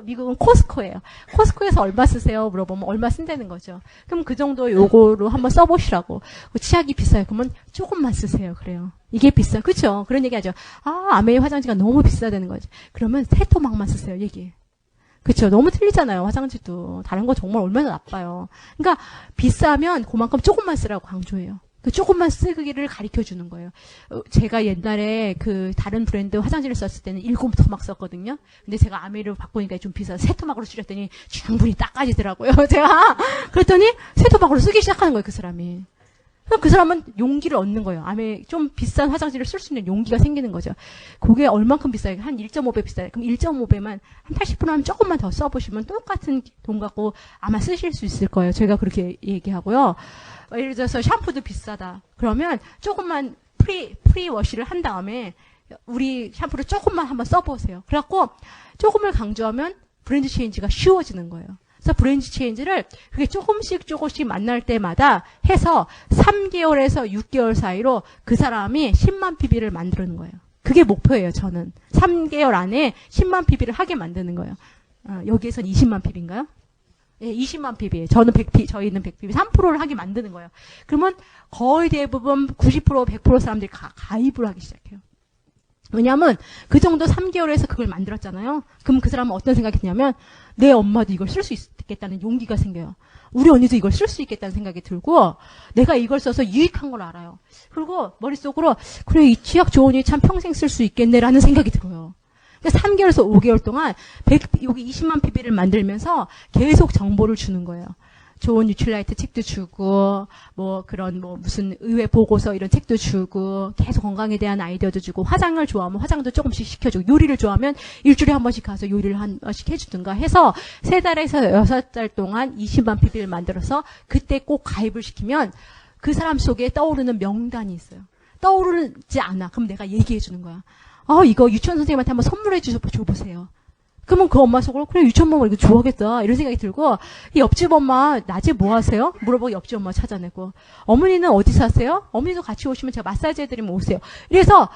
미국은 코스코예요. 코스코에서 얼마 쓰세요? 물어보면 얼마 쓴다는 거죠. 그럼 그 정도 요거로 한번 써보시라고. 치약이 비싸요. 그러면 조금만 쓰세요. 그래요. 이게 비싸. 그렇죠? 그런 얘기 하죠. 아메이 화장지가 너무 비싸다는 거지. 그러면 세 토막만 쓰세요. 얘기해. 그렇죠. 너무 틀리잖아요. 화장지도. 다른 거 정말 얼마나 나빠요. 그러니까 비싸면 그만큼 조금만 쓰라고 강조해요. 그 조금만 쓰기를 가르쳐 주는 거예요. 제가 옛날에 그 다른 브랜드 화장지를 썼을 때는 7토막 썼거든요. 근데 제가 아메리로 바꾸니까 좀 비싸서 3토막으로 줄였더니 충분히 닦아지더라고요. 제가 그랬더니 3토막으로 쓰기 시작하는 거예요. 그 사람이. 그럼 그 사람은 용기를 얻는 거예요. 좀 비싼 화장지를 쓸 수 있는 용기가 생기는 거죠. 그게 얼만큼 비싸요? 한 1.5배 비싸요. 그럼 1.5배만 한 80%하면 조금만 더 써보시면 똑같은 돈 갖고 아마 쓰실 수 있을 거예요. 제가 그렇게 얘기하고요. 예를 들어서 샴푸도 비싸다. 그러면 조금만 프리워시를 한 다음에 우리 샴푸를 조금만 한번 써보세요. 그래갖고 조금을 강조하면 브랜드 체인지가 쉬워지는 거예요. 그래서 브랜드 체인지를 그게 조금씩 만날 때마다 해서 3개월에서 6개월 사이로 그 사람이 10만 PB를 만드는 거예요. 그게 목표예요, 저는. 3개월 안에 10만 PB를 하게 만드는 거예요. 여기에선 20만 PB인가요? 예, 20만 PB. 저희는 100PB. 3%를 하게 만드는 거예요. 그러면 거의 대부분 90%, 100% 사람들이 가입을 하기 시작해요. 왜냐하면 그 정도 3개월에서 그걸 만들었잖아요. 그럼 그 사람은 어떤 생각이 드냐면 내 엄마도 이걸 쓸 수 있겠다는 용기가 생겨요. 우리 언니도 이걸 쓸 수 있겠다는 생각이 들고 내가 이걸 써서 유익한 걸 알아요. 그리고 머릿속으로 그래 이 치약 좋으니 참 평생 쓸 수 있겠네라는 생각이 들어요. 그러니까 3개월에서 5개월 동안 여기 20만 PB를 만들면서 계속 정보를 주는 거예요. 좋은 뉴트라이트 책도 주고 무슨 의회 보고서 이런 책도 주고 계속 건강에 대한 아이디어도 주고 화장을 좋아하면 화장도 조금씩 시켜주고 요리를 좋아하면 일주일에 한 번씩 가서 요리를 한 번씩 해주든가 해서 3달에서 6달 동안 20만 PB를 만들어서 그때 꼭 가입을 시키면 그 사람 속에 떠오르는 명단이 있어요. 떠오르지 않아. 그럼 내가 얘기해 주는 거야. 이거 유치원 선생님한테 한번 선물해 줘보세요. 그러면 그 엄마 속으로 그래 유치원 엄마 이거 좋아하겠다 이런 생각이 들고 이 옆집 엄마 낮에 뭐 하세요? 물어보고 옆집 엄마 찾아내고 어머니는 어디 사세요? 어머니도 같이 오시면 제가 마사지 해드리면 오세요. 이래서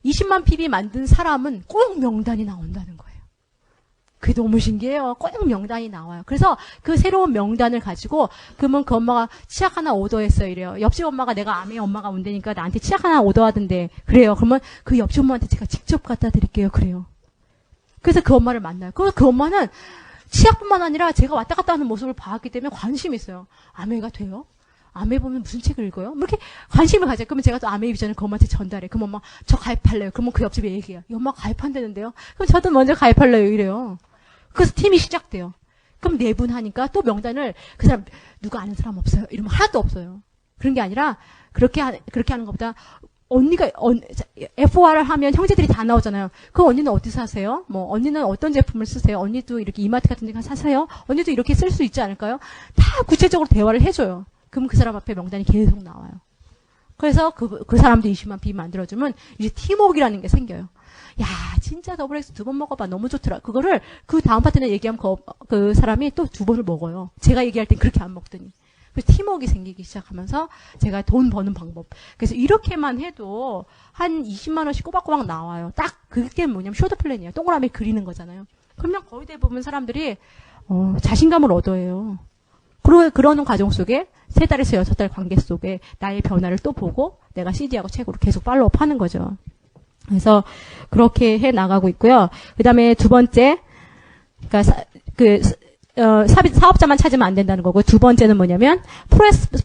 20만 PB 만든 사람은 꼭 명단이 나온다는 거예요. 그게 너무 신기해요. 꼭 명단이 나와요. 그래서 그 새로운 명단을 가지고 그러면 그 엄마가 치약 하나 오더했어요. 이래요. 옆집 엄마가 내가 아메 엄마가 온다니까 나한테 치약 하나 오더하던데 그래요. 그러면 그 옆집 엄마한테 제가 직접 갖다 드릴게요. 그래요. 그래서 그 엄마를 만나요. 그래서 그 엄마는 치약뿐만 아니라 제가 왔다 갔다 하는 모습을 봤기 때문에 관심이 있어요. 아메가 돼요? 아메 보면 무슨 책을 읽어요? 뭐 이렇게 관심을 가져요. 그러면 제가 또 아메 비전을 그 엄마한테 전달해. 그럼 엄마 저 가입할래요. 그러면 그 옆집에 얘기해요. 이 엄마가 가입한다는데요. 그럼 저도 먼저 가입할래요. 이래요. 그래서 팀이 시작돼요. 그럼 4분 하니까 또 명단을 그 사람 누가 아는 사람 없어요. 이러면 하나도 없어요. 그런 게 아니라 그렇게 하는 것보다 언니가 FOR을 하면 형제들이 다 나오잖아요. 그럼 언니는 어디서 사세요? 뭐 언니는 어떤 제품을 쓰세요? 언니도 이렇게 이마트 같은 데 가서 사세요? 언니도 이렇게 쓸 수 있지 않을까요? 다 구체적으로 대화를 해줘요. 그럼 그 사람 앞에 명단이 계속 나와요. 그래서 그 사람도 20만 비 만들어주면 이제 팀워크라는 게 생겨요. 야, 진짜 더블엑스 2번 먹어봐. 너무 좋더라. 그거를 그 다음 파트너 얘기하면 그 사람이 또 2번을 먹어요. 제가 얘기할 땐 그렇게 안 먹더니. 그래서 팀워크가 생기기 시작하면서 제가 돈 버는 방법. 그래서 이렇게만 해도 한 20만 원씩 꼬박꼬박 나와요. 딱 그게 뭐냐면 쇼트 플랜이에요. 동그라미 그리는 거잖아요. 그러면 거의 대부분 사람들이 자신감을 얻어요. 그러는 과정 속에 3달에서 6달 관계 속에 나의 변화를 또 보고 내가 CD하고 책으로 계속 팔로우업 하는 거죠. 그래서 그렇게 해 나가고 있고요. 그 다음에 두 번째, 그러니까 사업자만 찾으면 안 된다는 거고, 두 번째는 뭐냐면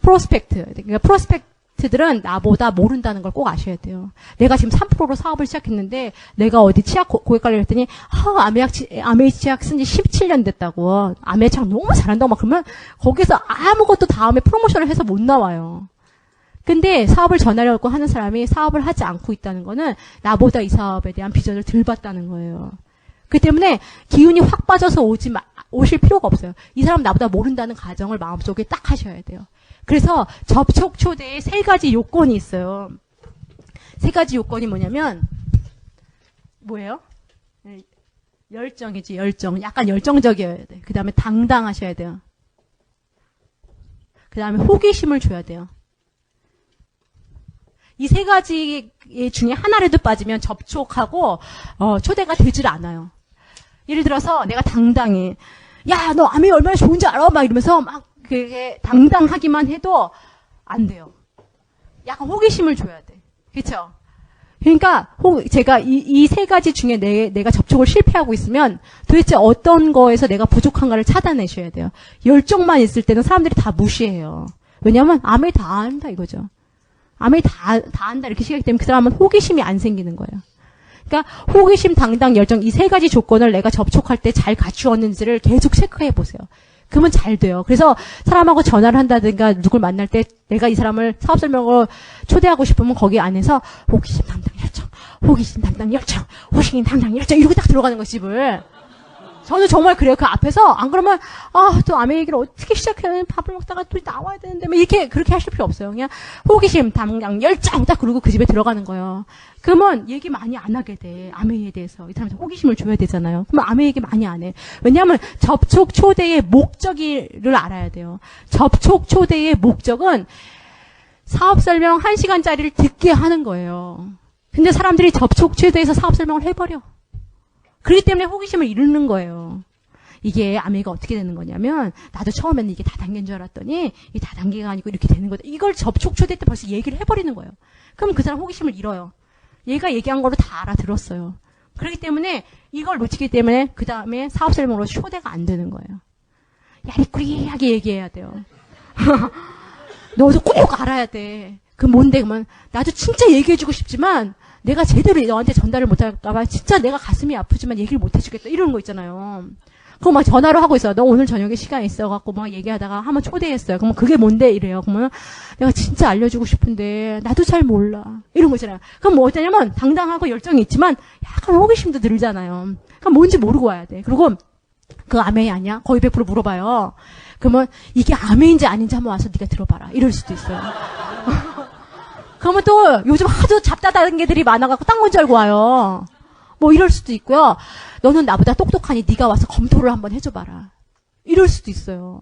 프로스펙트. 그러니까 프로스펙트들은 나보다 모른다는 걸 꼭 아셔야 돼요. 내가 지금 3%로 사업을 시작했는데 내가 어디 치약 고객 관리를 했더니 아메 치약 쓴 지 17년 됐다고. 아메 치약 너무 잘한다고 막 그러면 거기서 아무것도 다음에 프로모션을 해서 못 나와요. 근데 사업을 전하려고 하는 사람이 사업을 하지 않고 있다는 거는 나보다 이 사업에 대한 비전을 덜 봤다는 거예요. 그렇기 때문에 기운이 확 빠져서 오실 필요가 없어요. 이 사람 나보다 모른다는 가정을 마음속에 딱 하셔야 돼요. 그래서 접촉 초대에 3가지 요건이 있어요. 3가지 요건이 뭐냐면 뭐예요? 열정이지, 열정. 약간 열정적이어야 돼. 그 다음에 당당하셔야 돼요. 그 다음에 호기심을 줘야 돼요. 이 3가지 중에 하나라도 빠지면 접촉하고 초대가 되질 않아요. 예를 들어서 내가 당당해. 야, 너 아메 얼마나 좋은지 알아? 막 이러면서 막 그게 당당하기만 해도 안 돼요. 약간 호기심을 줘야 돼. 그렇죠? 그러니까 제가 이 3가지 중에 내가 접촉을 실패하고 있으면 도대체 어떤 거에서 내가 부족한가를 찾아내셔야 돼요. 열정만 있을 때는 사람들이 다 무시해요. 왜냐하면 아메 다 안다 이거죠. 아메 다 안다 이렇게 시각이 되면 그 사람은 호기심이 안 생기는 거예요. 그러니까 호기심, 당당, 열정 이 3가지 조건을 내가 접촉할 때 잘 갖추었는지를 계속 체크해 보세요. 그러면 잘 돼요. 그래서 사람하고 전화를 한다든가 누굴 만날 때 내가 이 사람을 사업 설명으로 초대하고 싶으면 거기 안에서 호기심, 당당, 열정, 호기심, 당당, 열정, 호기심, 당당, 열정 이러고 딱 들어가는 거 집을. 저는 정말 그래요. 그 앞에서 안 그러면 또 아메 얘기를 어떻게 시작해야 밥을 먹다가 또 나와야 되는데 뭐 이렇게 그렇게 하실 필요 없어요. 그냥 호기심, 당당, 열정 딱 그러고 그 집에 들어가는 거예요. 그러면 얘기 많이 안 하게 돼. 아메에 대해서. 이 사람한테 호기심을 줘야 되잖아요. 그러면 아메 얘기 많이 안 해. 왜냐하면 접촉 초대의 목적을 알아야 돼요. 접촉 초대의 목적은 사업 설명 1시간짜리를 듣게 하는 거예요. 근데 사람들이 접촉 초대에서 사업 설명을 해버려. 그렇기 때문에 호기심을 잃는 거예요. 이게 아메가 어떻게 되는 거냐면 나도 처음에는 이게 다단계인 줄 알았더니 이게 다단계가 아니고 이렇게 되는 거다. 이걸 접촉 초대 때 벌써 얘기를 해버리는 거예요. 그럼 그 사람 호기심을 잃어요. 얘가 얘기한 거를 다 알아들었어요. 그렇기 때문에 이걸 놓치기 때문에 그 다음에 사업 설명으로 초대가 안 되는 거예요. 야리꾸리하게 얘기해야 돼요. 너도 꼭 알아야 돼. 그 뭔데 그러면 나도 진짜 얘기해주고 싶지만 내가 제대로 너한테 전달을 못할까봐 진짜 내가 가슴이 아프지만 얘기를 못해주겠다 이러는 거 있잖아요. 그럼 막 전화로 하고 있어요. 너 오늘 저녁에 시간 있어갖고 막 얘기하다가 한번 초대했어요. 그러면 그게 뭔데 이래요. 그러면 내가 진짜 알려주고 싶은데 나도 잘 몰라 이런 거 있잖아요. 그럼 뭐 어떠냐면 당당하고 열정이 있지만 약간 호기심도 들잖아요. 그럼 뭔지 모르고 와야 돼. 그리고 그 아메이 아니야? 거의 100% 물어봐요. 그러면 이게 아메인지 아닌지 한번 와서 네가 들어봐라 이럴 수도 있어요. 그러면 또 요즘 하도 잡다다른 개들이 많아갖고 딴 건 줄 알고 와요. 뭐 이럴 수도 있고요. 너는 나보다 똑똑하니 네가 와서 검토를 한번 해줘봐라. 이럴 수도 있어요.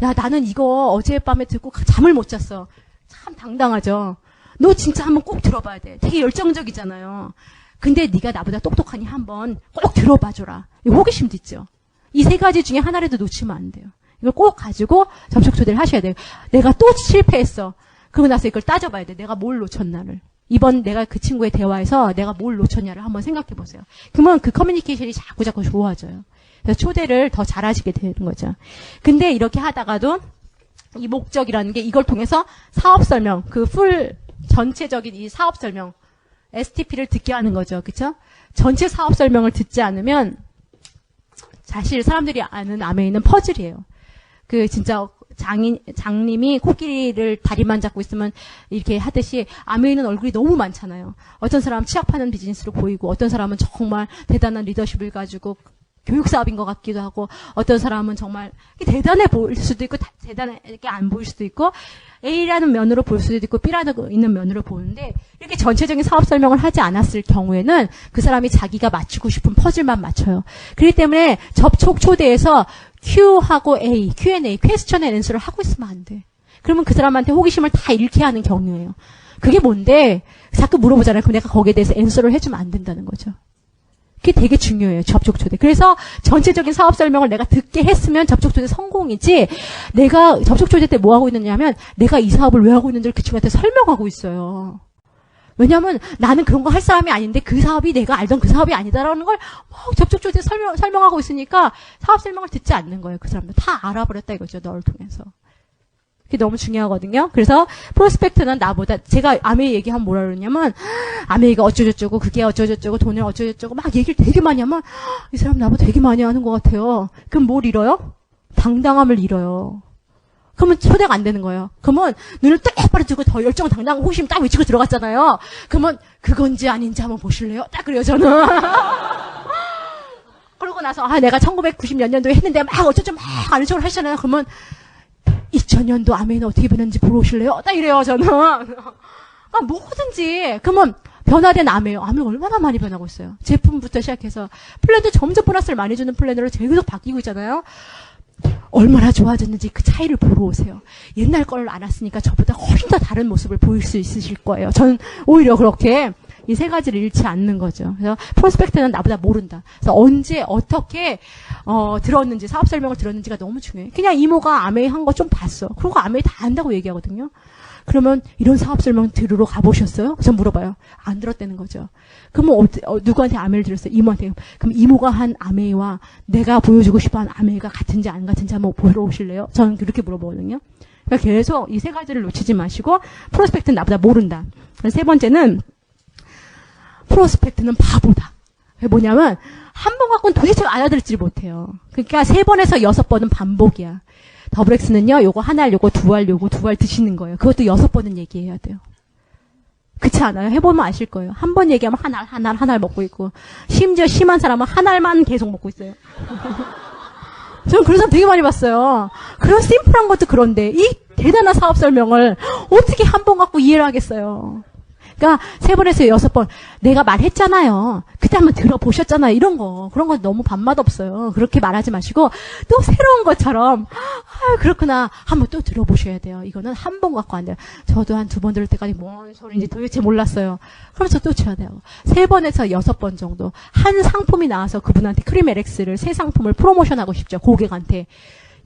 야 나는 이거 어젯밤에 듣고 잠을 못 잤어. 참 당당하죠. 너 진짜 한번 꼭 들어봐야 돼. 되게 열정적이잖아요. 근데 네가 나보다 똑똑하니 한번 꼭 들어봐줘라. 호기심도 있죠. 이 세 가지 중에 하나라도 놓치면 안 돼요. 이걸 꼭 가지고 접촉 초대를 하셔야 돼요. 내가 또 실패했어. 그러고 나서 이걸 따져봐야 돼. 내가 뭘 놓쳤나를. 이번 내가 그 친구의 대화에서 내가 뭘 놓쳤냐를 한번 생각해 보세요. 그러면 그 커뮤니케이션이 자꾸 좋아져요. 그래서 초대를 더 잘하시게 되는 거죠. 근데 이렇게 하다가도 이 목적이라는 게 이걸 통해서 사업 설명, 그 전체적인 이 사업 설명, STP를 듣게 하는 거죠. 그쵸? 전체 사업 설명을 듣지 않으면 사실 사람들이 아는 아메이는 퍼즐이에요. 그 진짜 장님이 코끼리를 다리만 잡고 있으면 이렇게 하듯이 아메이는 얼굴이 너무 많잖아요. 어떤 사람은 취업하는 비즈니스로 보이고 어떤 사람은 정말 대단한 리더십을 가지고 교육사업인 것 같기도 하고 어떤 사람은 정말 대단해 보일 수도 있고 대단하게 안 보일 수도 있고 A라는 면으로 볼 수도 있고 B라는 있는 면으로 보는데 이렇게 전체적인 사업 설명을 하지 않았을 경우에는 그 사람이 자기가 맞추고 싶은 퍼즐만 맞춰요. 그렇기 때문에 접촉 초대에서 Q하고 A, Q&A, 퀘스천 앤 앤서를 하고 있으면 안 돼. 그러면 그 사람한테 호기심을 다 잃게 하는 경우예요. 그게 뭔데? 자꾸 물어보잖아요. 그럼 내가 거기에 대해서 앤서를 해주면 안 된다는 거죠. 그게 되게 중요해요. 접촉 초대. 그래서 전체적인 사업 설명을 내가 듣게 했으면 접촉 초대 성공이지 내가 접촉 초대 때 뭐 하고 있느냐면 내가 이 사업을 왜 하고 있는지를 그 친구한테 설명하고 있어요. 왜냐하면 나는 그런 거 할 사람이 아닌데 그 사업이 내가 알던 그 사업이 아니다라는 걸 막 접촉 초대 설명하고 있으니까 사업 설명을 듣지 않는 거예요. 그 사람들 다 알아버렸다 이거죠. 너를 통해서. 그게 너무 중요하거든요. 그래서 프로스펙트는 나보다 제가 아메이 얘기하면 뭐라 그러냐면 아메이가 어쩌저쩌고 그게 어쩌저쩌고 돈을 어쩌저쩌고 막 얘기를 되게 많이 하면 이 사람 나보다 되게 많이 하는 것 같아요. 그럼 뭘 잃어요? 당당함을 잃어요. 그러면 초대가 안 되는 거예요. 그러면 눈을 똑바로 뜨고 더 열정 당당 호기심 딱 외치고 들어갔잖아요. 그러면 그건지 아닌지 한번 보실래요? 딱 그래요 저는. 그러고 나서 내가 1990몇 년도에 했는데 막 어쩌죠 막 아는 척을 하시잖아요. 그러면 2000년도 아메이는 어떻게 변했는지 보러 오실래요? 딱 이래요, 저는. 그러니까 뭐든지. 그러면 변화된 아메이요. 아메이가 얼마나 많이 변하고 있어요. 제품부터 시작해서. 플랜도 점점 보너스를 많이 주는 플랜으로 계속 바뀌고 있잖아요. 얼마나 좋아졌는지 그 차이를 보러 오세요. 옛날 걸 알았으니까 저보다 훨씬 더 다른 모습을 보일 수 있으실 거예요. 저는 오히려 그렇게 이 세 가지를 잃지 않는 거죠. 그래서 프로스펙트는 나보다 모른다. 그래서 언제 어떻게 들었는지 사업 설명을 들었는지가 너무 중요해요. 그냥 이모가 아메이 한 거 좀 봤어. 그리고 아메이 다 안다고 얘기하거든요. 그러면 이런 사업 설명 들으러 가보셨어요? 전 물어봐요. 안 들었다는 거죠. 그러면 누구한테 아메이를 들었어요? 이모한테. 그럼 이모가 한 아메이와 내가 보여주고 싶어하는 아메이가 같은지 안 같은지 한번 보러 오실래요? 저는 그렇게 물어보거든요. 그러니까 계속 이 세 가지를 놓치지 마시고 프로스펙트는 나보다 모른다. 세 번째는 프로스펙트는 바보다. 뭐냐면 한 번 갖고는 도대체 알아들지 못해요. 그러니까 3번에서 6번은 반복이야. 더블X는요, 요거 하나를 요거 두 알 드시는 거예요. 그것도 6번은 얘기해야 돼요. 그렇지 않아요? 해보면 아실 거예요. 한 번 얘기하면 한 알 먹고 있고, 심지어 심한 사람은 한 알만 계속 먹고 있어요. 저는 그런 사람 되게 많이 봤어요. 그런 심플한 것도 그런데 이 대단한 사업 설명을 어떻게 한 번 갖고 이해를 하겠어요. 그러니까 3번에서 6번 내가 말했잖아요. 그때 한번 들어보셨잖아요. 이런 거. 그런 건 너무 밥맛 없어요. 그렇게 말하지 마시고 또 새로운 것처럼 그렇구나. 한번 또 들어보셔야 돼요. 이거는 한 번 갖고 안 돼요. 저도 한 2번 들을 때까지 뭔 소리인지 도대체 몰랐어요. 그러면서 또 쳐야 돼요. 3번에서 6번 정도. 한 상품이 나와서 그분한테 크림 LX를 새 상품을 프로모션하고 싶죠. 고객한테.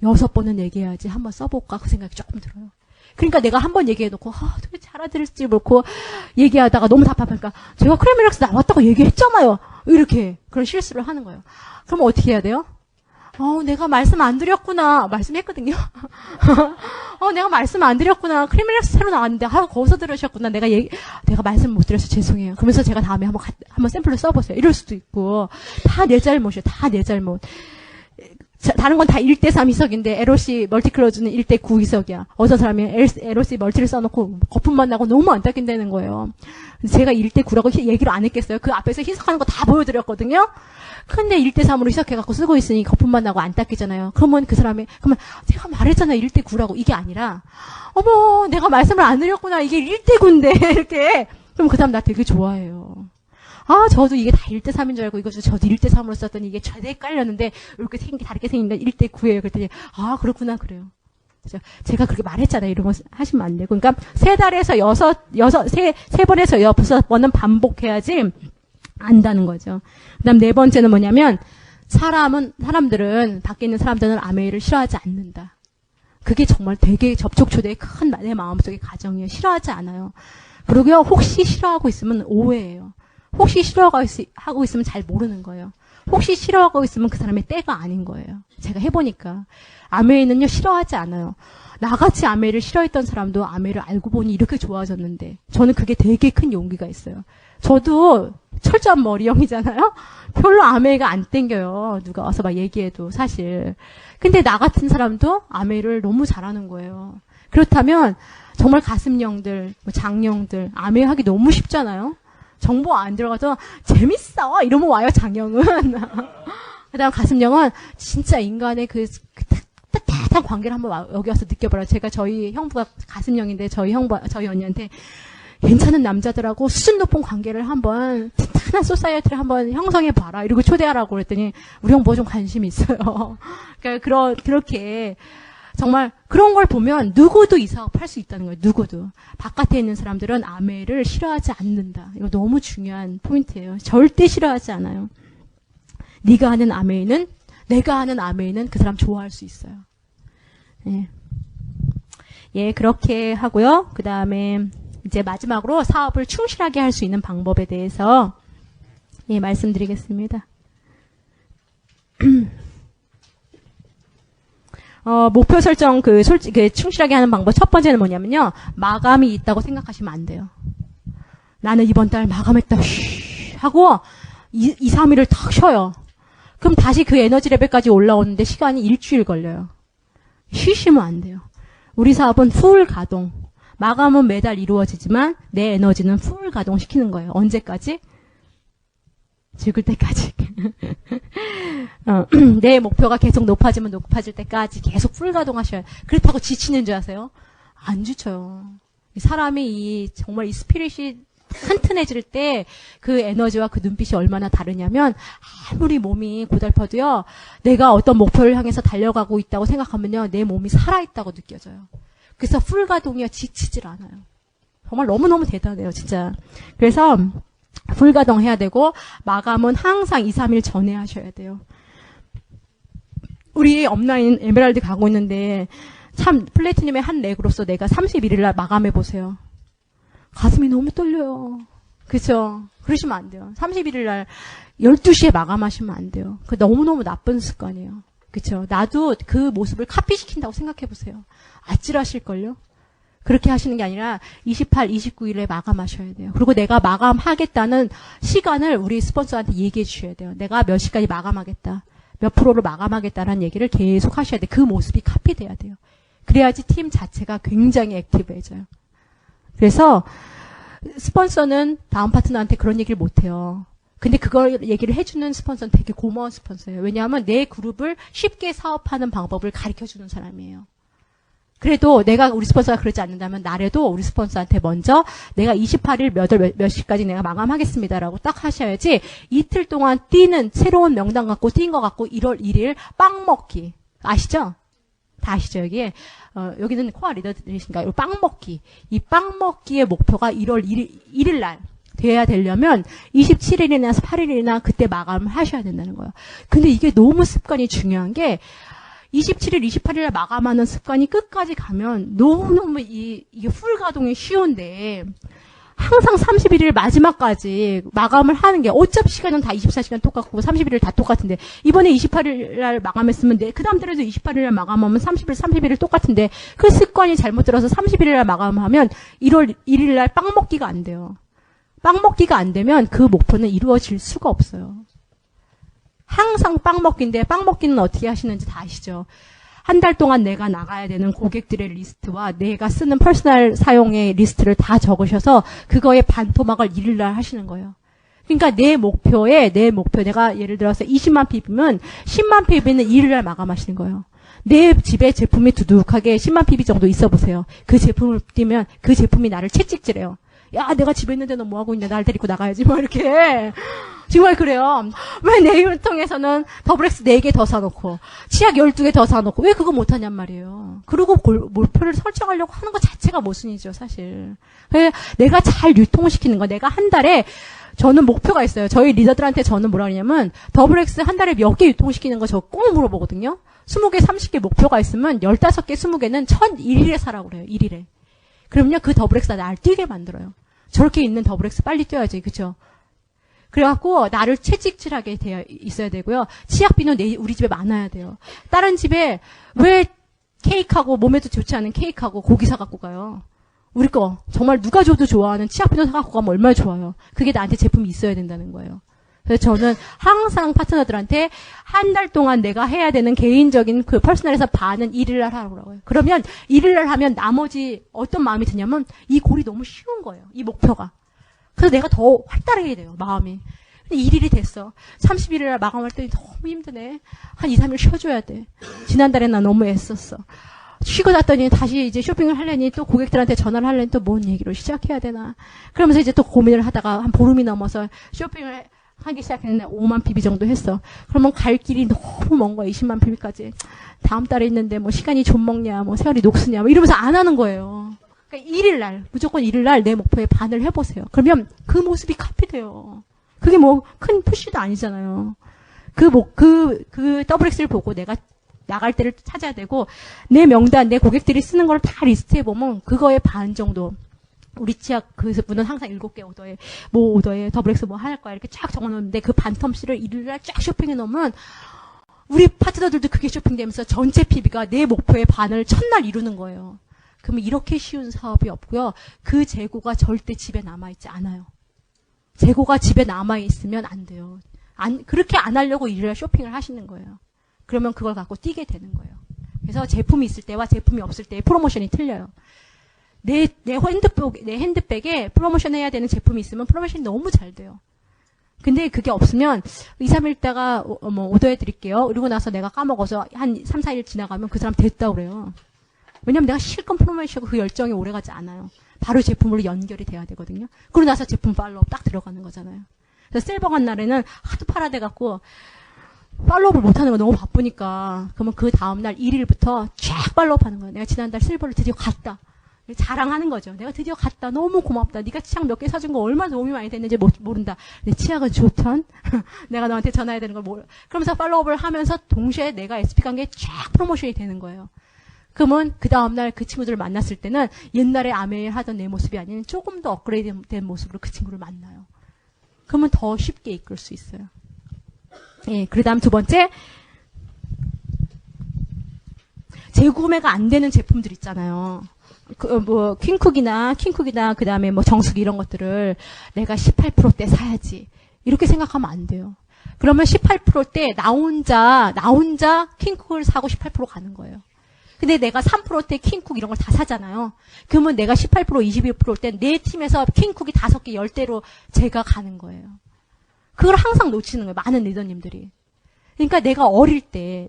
6번은 얘기해야지. 한번 써볼까? 그 생각이 조금 들어요. 그러니까 내가 한번 얘기해놓고 도대체 알아들을지 모르고 얘기하다가 너무 답답하니까 제가 크레미락스 나왔다고 얘기했잖아요. 이렇게 그런 실수를 하는 거예요. 그럼 어떻게 해야 돼요? 내가 말씀 안 드렸구나. 말씀했거든요. 내가 말씀 안 드렸구나. 크레미락스 새로 나왔는데 거기서 들으셨구나. 내가 말씀 못 드려서 죄송해요. 그러면서 제가 다음에 한번 샘플로 써보세요. 이럴 수도 있고 다 내 잘못이에요. 다 내 잘못. 다른 건 다 1대3 이석인데 LOC 멀티클로즈는 1대9 이석이야. 어떤 사람이 LOC 멀티를 써놓고 거품만 나고 너무 안 닦인다는 거예요. 제가 1대9라고 얘기를 안 했겠어요. 그 앞에서 희석하는 거 다 보여드렸거든요. 근데 1대3으로 희석해갖고 쓰고 있으니 거품만 나고 안 닦이잖아요. 그러면 그러면 제가 말했잖아요. 1대9라고. 이게 아니라 어머 내가 말씀을 안 드렸구나. 이게 1대9인데 이렇게. 그럼 그 사람 나 되게 좋아해요. 저도 이게 다 1대3인 줄 알고, 저도 1대3으로 썼더니 이게 되게 헷갈렸는데, 이렇게 다르게 생긴다 1대9예요. 그랬더니, 그렇구나, 그래요. 제가 그렇게 말했잖아요. 이런 거 하시면 안 되고. 그러니까, 3달에서 6번에서 6번은 반복해야지, 안다는 거죠. 그다음 네 번째는 뭐냐면 사람들은 밖에 있는 사람들은 아메이를 싫어하지 않는다. 그게 정말 되게 접촉초대의 큰 내 마음속의 가정이에요. 싫어하지 않아요. 그리고요, 혹시 싫어하고 있으면 오해예요. 혹시 싫어하고 있으면 잘 모르는 거예요. 혹시 싫어하고 있으면 그 사람의 때가 아닌 거예요. 제가 해보니까. 아메이는요, 싫어하지 않아요. 나같이 아메이를 싫어했던 사람도 아메이를 알고 보니 이렇게 좋아졌는데, 저는 그게 되게 큰 용기가 있어요. 저도 철저한 머리형이잖아요? 별로 아메이가 안 땡겨요. 누가 와서 막 얘기해도 사실. 근데 나 같은 사람도 아메이를 너무 잘하는 거예요. 그렇다면 정말 가슴형들, 장형들, 아메이 하기 너무 쉽잖아요? 정보 안 들어가도 재밌어! 이러면 와요, 장형은. 그 다음 가슴형은 진짜 인간의 그 따뜻한 관계를 한번 여기 와서 느껴봐라. 제가 저희 형부가 가슴형인데 저희 언니한테 괜찮은 남자들하고 수준 높은 관계를 한번 튼튼한 소사이어티를 한번 형성해봐라. 이러고 초대하라고 그랬더니 우리 형부가 좀 관심이 있어요. 그러니까 그렇게 정말 그런 걸 보면 누구도 이 사업 할 수 있다는 거예요. 누구도. 바깥에 있는 사람들은 아메이를 싫어하지 않는다. 이거 너무 중요한 포인트예요. 절대 싫어하지 않아요. 네가 하는 아메이는 내가 하는 아메이는 그 사람 좋아할 수 있어요. 예, 그렇게 하고요. 그 다음에 이제 마지막으로 사업을 충실하게 할 수 있는 방법에 대해서 예, 말씀드리겠습니다. 목표 설정 충실하게 하는 방법 첫 번째는 뭐냐면요. 마감이 있다고 생각하시면 안 돼요. 나는 이번 달 마감했다. 하고 2, 3일을 탁 쉬어요. 그럼 다시 그 에너지 레벨까지 올라오는데 시간이 일주일 걸려요. 쉬시면 안 돼요. 우리 사업은 풀 가동. 마감은 매달 이루어지지만 내 에너지는 풀 가동시키는 거예요. 언제까지? 죽을 때까지. 내 목표가 계속 높아지면 높아질 때까지 계속 풀 가동하셔야. 그렇다고 지치는 줄 아세요? 안 지쳐요. 사람이 정말 이 스피릿이 튼튼해질 때 그 에너지와 그 눈빛이 얼마나 다르냐면 아무리 몸이 고달퍼도요. 내가 어떤 목표를 향해서 달려가고 있다고 생각하면요. 내 몸이 살아있다고 느껴져요. 그래서 풀 가동이요. 지치질 않아요. 정말 너무너무 대단해요. 진짜. 그래서 풀 가동해야 되고 마감은 항상 2, 3일 전에 하셔야 돼요. 우리 업라인 에메랄드 가고 있는데 참 플래티늄의 한 렉으로서 내가 31일 날 마감해 보세요. 가슴이 너무 떨려요. 그죠? 그러시면 안 돼요. 31일 날 12시에 마감하시면 안 돼요. 그 너무너무 나쁜 습관이에요. 그죠? 나도 그 모습을 카피시킨다고 생각해 보세요. 아찔하실걸요? 그렇게 하시는 게 아니라 28, 29일에 마감하셔야 돼요. 그리고 내가 마감하겠다는 시간을 우리 스폰서한테 얘기해 주셔야 돼요. 내가 몇 시까지 마감하겠다. 몇 프로를 마감하겠다는 얘기를 계속 하셔야 돼요. 그 모습이 카피돼야 돼요. 그래야지 팀 자체가 굉장히 액티브해져요. 그래서 스폰서는 다음 파트너한테 그런 얘기를 못해요. 근데 그걸 얘기를 해주는 스폰서는 되게 고마운 스폰서예요. 왜냐하면 내 그룹을 쉽게 사업하는 방법을 가르쳐주는 사람이에요. 그래도 내가 우리 스폰서가 그러지 않는다면 나래도 우리 스폰서한테 먼저 내가 28일 몇 시까지 내가 마감하겠습니다라고 딱 하셔야지 이틀 동안 뛰는 새로운 명단 갖고 뛴 것 같고 1월 1일 빵 먹기. 아시죠? 다 아시죠, 여기에? 여기는 코아 리더들이신가요? 빵 먹기. 이 빵 먹기의 목표가 1월 1일 날 돼야 되려면 27일이나 8일이나 그때 마감을 하셔야 된다는 거예요. 근데 이게 너무 습관이 중요한 게 27일, 28일에 마감하는 습관이 끝까지 가면 너무너무 이게 풀 가동이 쉬운데 항상 31일 마지막까지 마감을 하는 게 어차피 시간은 다 24시간 똑같고 31일 다 똑같은데 이번에 28일 날 마감했으면 그 다음 달에도 28일 날 마감하면 30일, 31일 똑같은데 그 습관이 잘못 들어서 31일 날 마감하면 1월 1일 날 빵 먹기가 안 돼요. 빵 먹기가 안 되면 그 목표는 이루어질 수가 없어요. 항상 빵 먹기인데 빵 먹기는 어떻게 하시는지 다 아시죠? 한 달 동안 내가 나가야 되는 고객들의 리스트와 내가 쓰는 퍼스널 사용의 리스트를 다 적으셔서 그거의 반토막을 1일 날 하시는 거예요. 그러니까 내 목표 내가 예를 들어서 20만 PB면 10만 PB는 1일 날 마감하시는 거예요. 내 집에 제품이 두둑하게 10만 PB 정도 있어 보세요. 그 제품을 띄면 그 제품이 나를 채찍질해요. 야, 내가 집에 있는데 너 뭐하고 있냐. 날 데리고 나가야지. 뭐 이렇게. 정말 그래요. 왜 내 혈통에서는 더블 X 4개 더 사놓고, 치약 12개 더 사놓고, 왜 그거 못하냔 말이에요. 그리고 몰표를 설정하려고 하는 것 자체가 모순이죠, 사실. 내가 잘 유통시키는 거, 내가 한 달에, 저는 목표가 있어요. 저희 리더들한테 저는 뭐라 그러냐면, 더블 X 한 달에 몇 개 유통시키는 거 저 꼭 물어보거든요. 20개, 30개 목표가 있으면 15개, 20개는 1일에 사라고 그래요. 1일에. 그럼요, 그 더블 X가 날 뛰게 만들어요. 저렇게 있는 더블 X 빨리 뛰어야지, 그쵸? 그래갖고 나를 채찍질하게 되어 있어야 되고요. 치약비는 우리 집에 많아야 돼요. 다른 집에 왜 케이크하고 몸에도 좋지 않은 케이크하고 고기 사갖고 가요. 우리 거 정말 누가 줘도 좋아하는 치약비누 사갖고 가면 얼마나 좋아요. 그게 나한테 제품이 있어야 된다는 거예요. 그래서 저는 항상 파트너들한테 한 달 동안 내가 해야 되는 개인적인 그 퍼스널에서 반은 1일날 하라고 해요. 그러면 1일날 하면 나머지 어떤 마음이 드냐면 이 골이 너무 쉬운 거예요. 이 목표가. 그래서 내가 더 활달하게 돼요, 마음이. 근데 1일이 됐어. 31일날 마감할 때 너무 힘드네. 한 2, 3일 쉬어줘야 돼. 지난달에 나 너무 애썼어. 쉬고 났더니 다시 이제 쇼핑을 하려니 또 고객들한테 전화를 하려니 또 뭔 얘기로 시작해야 되나. 그러면서 이제 또 고민을 하다가 한 보름이 넘어서 쇼핑을 하기 시작했는데 5만 PB 정도 했어. 그러면 갈 길이 너무 먼 거야, 20만 PB까지. 다음 달에 있는데 뭐 시간이 좀 먹냐, 뭐 세월이 녹쓰냐, 뭐 이러면서 안 하는 거예요. 그러니까 1일날, 무조건 1일날 내 목표에 반을 해보세요. 그러면 그 모습이 카피돼요. 그게 뭐 큰 푸시도 아니잖아요. 그 더블 X를 보고 내가 나갈 때를 찾아야 되고, 내 명단, 내 고객들이 쓰는 걸 다 리스트해보면 그거의 반 정도. 우리 치약 그분은 항상 7개 오더에, 뭐 오더에 더블 X 뭐 할 거야. 이렇게 쫙 적어놓는데 그 반텀씨를 1일날 쫙 쇼핑해 놓으면 우리 파트너들도 그게 쇼핑되면서 전체 PB가 내 목표의 반을 첫날 이루는 거예요. 그러면 이렇게 쉬운 사업이 없고요. 그 재고가 절대 집에 남아있지 않아요. 재고가 집에 남아있으면 안 돼요. 그렇게 안 하려고 일요일 쇼핑을 하시는 거예요. 그러면 그걸 갖고 뛰게 되는 거예요. 그래서 제품이 있을 때와 제품이 없을 때의 프로모션이 틀려요. 내 핸드백에 프로모션 해야 되는 제품이 있으면 프로모션이 너무 잘 돼요. 근데 그게 없으면 2, 3일 있다가 오더해 드릴게요. 그리고 나서 내가 까먹어서 한 3, 4일 지나가면 그 사람 됐다고 그래요. 왜냐면 내가 실컷 프로모션하고 그 열정이 오래가지 않아요. 바로 제품으로 연결이 돼야 되거든요. 그러고 나서 제품 팔로업 딱 들어가는 거잖아요. 그래서 셀버 간 날에는 하도 팔아대갖고 팔로업을 못하는 거 너무 바쁘니까 그러면 그 다음날 1일부터 쫙 팔로업 하는 거예요. 내가 지난달 셀버를 드디어 갔다. 자랑하는 거죠. 내가 드디어 갔다. 너무 고맙다. 네가 치약 몇 개 사준 거 얼마나 도움이 많이 됐는지 모른다. 내 치약은 좋던. 내가 너한테 전화해야 되는 걸 모르. 그러면서 팔로업을 하면서 동시에 내가 SP 관계에 쫙 프로모션이 되는 거예요. 그러면 그 다음날 그 친구들을 만났을 때는 옛날에 아메일 하던 내 모습이 아닌 조금 더 업그레이드 된 모습으로 그 친구를 만나요. 그러면 더 쉽게 이끌 수 있어요. 예, 그 다음 두 번째. 재구매가 안 되는 제품들 있잖아요. 퀸쿡이나, 그 다음에 뭐 정수기 이런 것들을 내가 18%대 사야지. 이렇게 생각하면 안 돼요. 그러면 18%대 나 혼자 퀸쿡을 사고 18% 가는 거예요. 근데 내가 3%대 퀸쿡 이런 걸 다 사잖아요. 그러면 내가 18%, 21%대 내 팀에서 퀸쿡이 5개, 10대로 제가 가는 거예요. 그걸 항상 놓치는 거예요. 많은 리더님들이. 그러니까 내가 어릴 때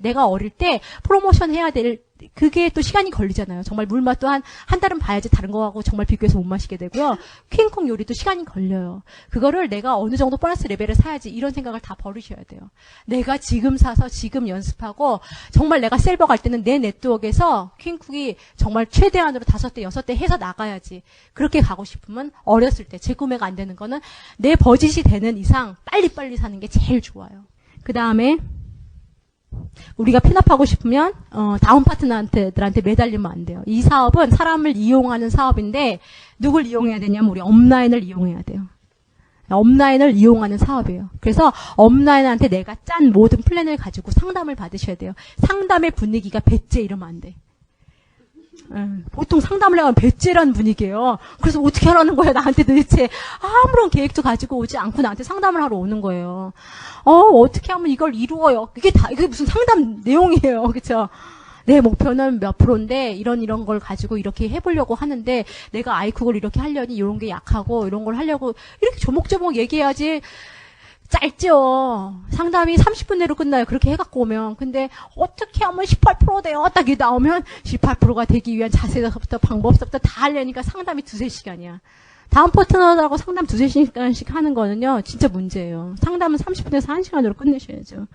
프로모션 해야 될, 그게 또 시간이 걸리잖아요. 정말 물맛도 한 달은 봐야지 다른 거하고 정말 비교해서 못 마시게 되고요. 퀸콩 요리도 시간이 걸려요. 그거를 내가 어느 정도 보너스 레벨을 사야지 이런 생각을 다 버리셔야 돼요. 내가 지금 사서 지금 연습하고 정말 내가 셀버 갈 때는 내 네트워크에서 퀸쿡이 정말 최대한으로 5대, 6대 해서 나가야지. 그렇게 가고 싶으면 어렸을 때 재구매가 안 되는 거는 내 버짓이 되는 이상 빨리빨리 사는 게 제일 좋아요. 그 다음에 우리가 핀업하고 싶으면 다운 파트너들한테 매달리면 안 돼요. 이 사업은 사람을 이용하는 사업인데 누굴 이용해야 되냐면 우리 업라인을 이용해야 돼요. 업라인을 이용하는 사업이에요. 그래서 업라인한테 내가 짠 모든 플랜을 가지고 상담을 받으셔야 돼요. 상담의 분위기가 배째 이러면 안 돼. 보통 상담을 하면 배째라는 분위기예요. 그래서 어떻게 하라는 거야 나한테 도대체. 아무런 계획도 가지고 오지 않고 나한테 상담을 하러 오는 거예요. 어떻게 하면 이걸 이루어요. 이게 무슨 상담 내용이에요. 그렇죠? 내 목표는 몇 프로인데 이런 걸 가지고 이렇게 해보려고 하는데 내가 아이쿡을 이렇게 하려니 이런 게 약하고 이런 걸 하려고 이렇게 조목조목 얘기해야지. 짧죠. 상담이 30분 내로 끝나요. 그렇게 해갖고 오면. 근데 어떻게 하면 18% 돼요? 딱 나오면 18%가 되기 위한 자세부터 방법부터 다 하려니까 상담이 2-3시간이야. 다음 파트너라고 상담 2-3시간씩 하는 거는요, 진짜 문제예요. 상담은 30분에서 1시간으로 끝내셔야죠.